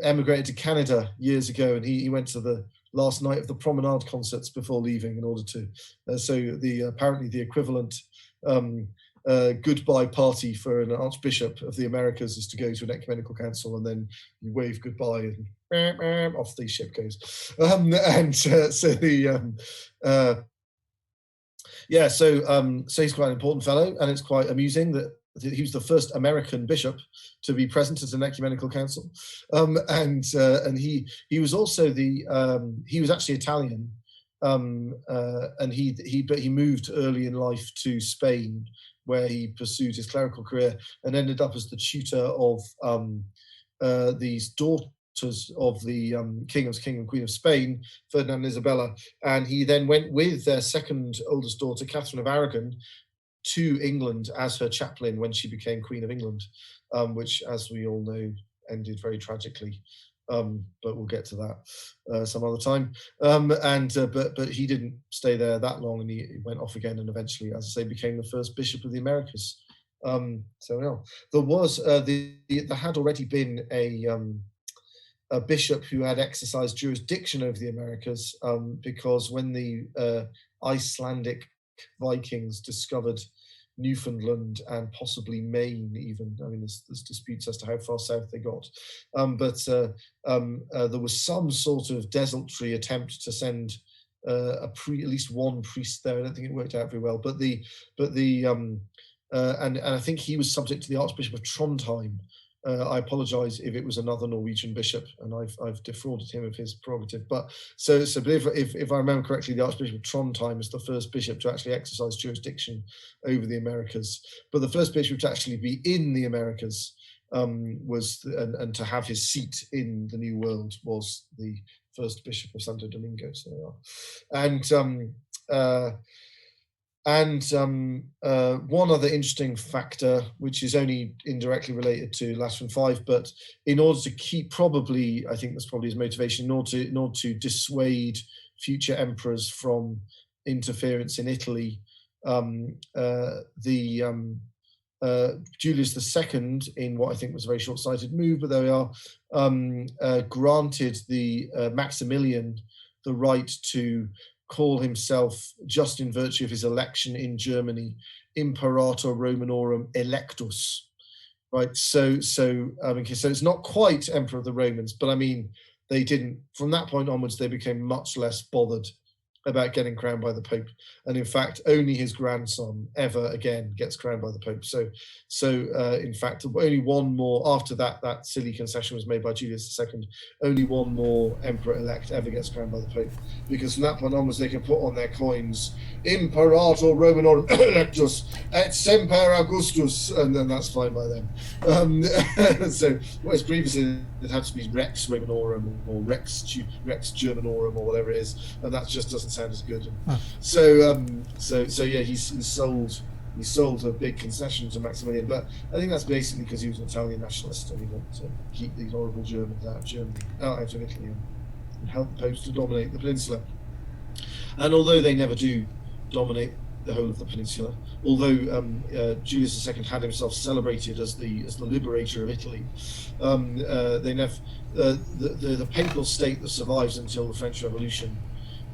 emigrated to Canada years ago, and he went to the last night of the promenade concerts before leaving in order to. So apparently the equivalent. Goodbye party for an archbishop of the Americas is to go to an ecumenical council, and then you wave goodbye and off the ship goes. So he's quite an important fellow, and it's quite amusing that he was the first American bishop to be present at an ecumenical council, and he was also he was actually Italian. And he moved early in life to Spain, where he pursued his clerical career and ended up as the tutor of these daughters of the King and Queen of Spain, Ferdinand and Isabella. And he then went with their second oldest daughter, Catherine of Aragon, to England as her chaplain when she became Queen of England, which, as we all know, ended very tragically. But we'll get to that some other time. But he didn't stay there that long, and he went off again, and eventually, as I say, became the first bishop of the Americas. There was there had already been a bishop who had exercised jurisdiction over the Americas, because when the Icelandic Vikings discovered Newfoundland and possibly Maine even. I mean, there's disputes as to how far south they got. But there was some sort of desultory attempt to send at least one priest there. I don't think it worked out very well. And I think he was subject to the Archbishop of Trondheim. I apologise if it was another Norwegian bishop, and I've defrauded him of his prerogative. But if I remember correctly, the Archbishop of Trondheim is the first bishop to actually exercise jurisdiction over the Americas. But the first bishop to actually be in the Americas was and to have his seat in the New World was the first bishop of Santo Domingo. So they are. And one other interesting factor, which is only indirectly related to Lateran V, but in order to keep, probably, I think that's probably his motivation, in order to dissuade future emperors from interference in Italy, Julius II, in what I think was a very short-sighted move, but there we are, granted the Maximilian the right to call himself, just in virtue of his election in Germany, Imperator Romanorum Electus, right? So it's not quite Emperor of the Romans, but I mean, they didn't, from that point onwards, they became much less bothered about getting crowned by the Pope. And in fact, only his grandson ever again gets crowned by the Pope. So in fact, only one more, after that silly concession was made by Julius II, only one more emperor-elect ever gets crowned by the Pope. Because from that point onwards, they can put on their coins, Imperator Romanorum Electus et Semper Augustus, and then that's fine by them. So whereas previously it had to be Rex Romanorum or Rex Germanorum or whatever it is, and that just doesn't sound as good. Huh. So yeah, he's sold he sold a big concession to Maximilian. But I think that's basically because he was an Italian nationalist and he wanted to keep these horrible Germans out of Germany, out of Italy, and help the popes to dominate the peninsula. And although they never do dominate the whole of the peninsula, although Julius II had himself celebrated as the liberator of Italy, they never the papal state that survives until the French Revolution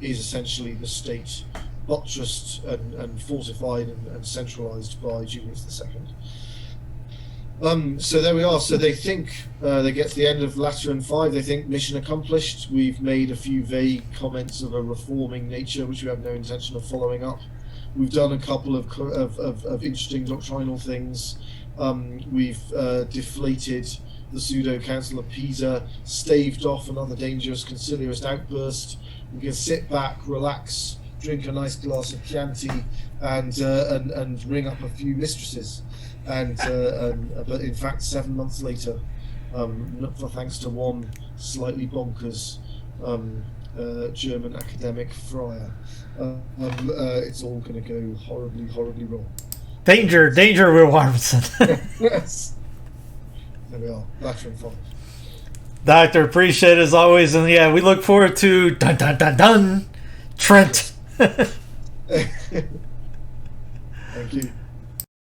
is essentially the state buttressed and fortified and centralized by Julius II. So there we are. So they think they get to the end of Lateran V. They think mission accomplished. We've made a few vague comments of a reforming nature, which we have no intention of following up. We've done a couple of interesting doctrinal things. We've deflated the Pseudo-Council of Pisa, staved off another dangerous conciliarist outburst. We can sit back, relax, drink a nice glass of Chianti, and ring up a few mistresses. But in fact, 7 months later, for thanks to one slightly bonkers German academic friar, it's all going to go horribly, horribly wrong. Danger, Will Armisen. Yes. There we are, Lateran 5. Doctor, appreciate it as always, and yeah, we look forward to Trent. Thank you.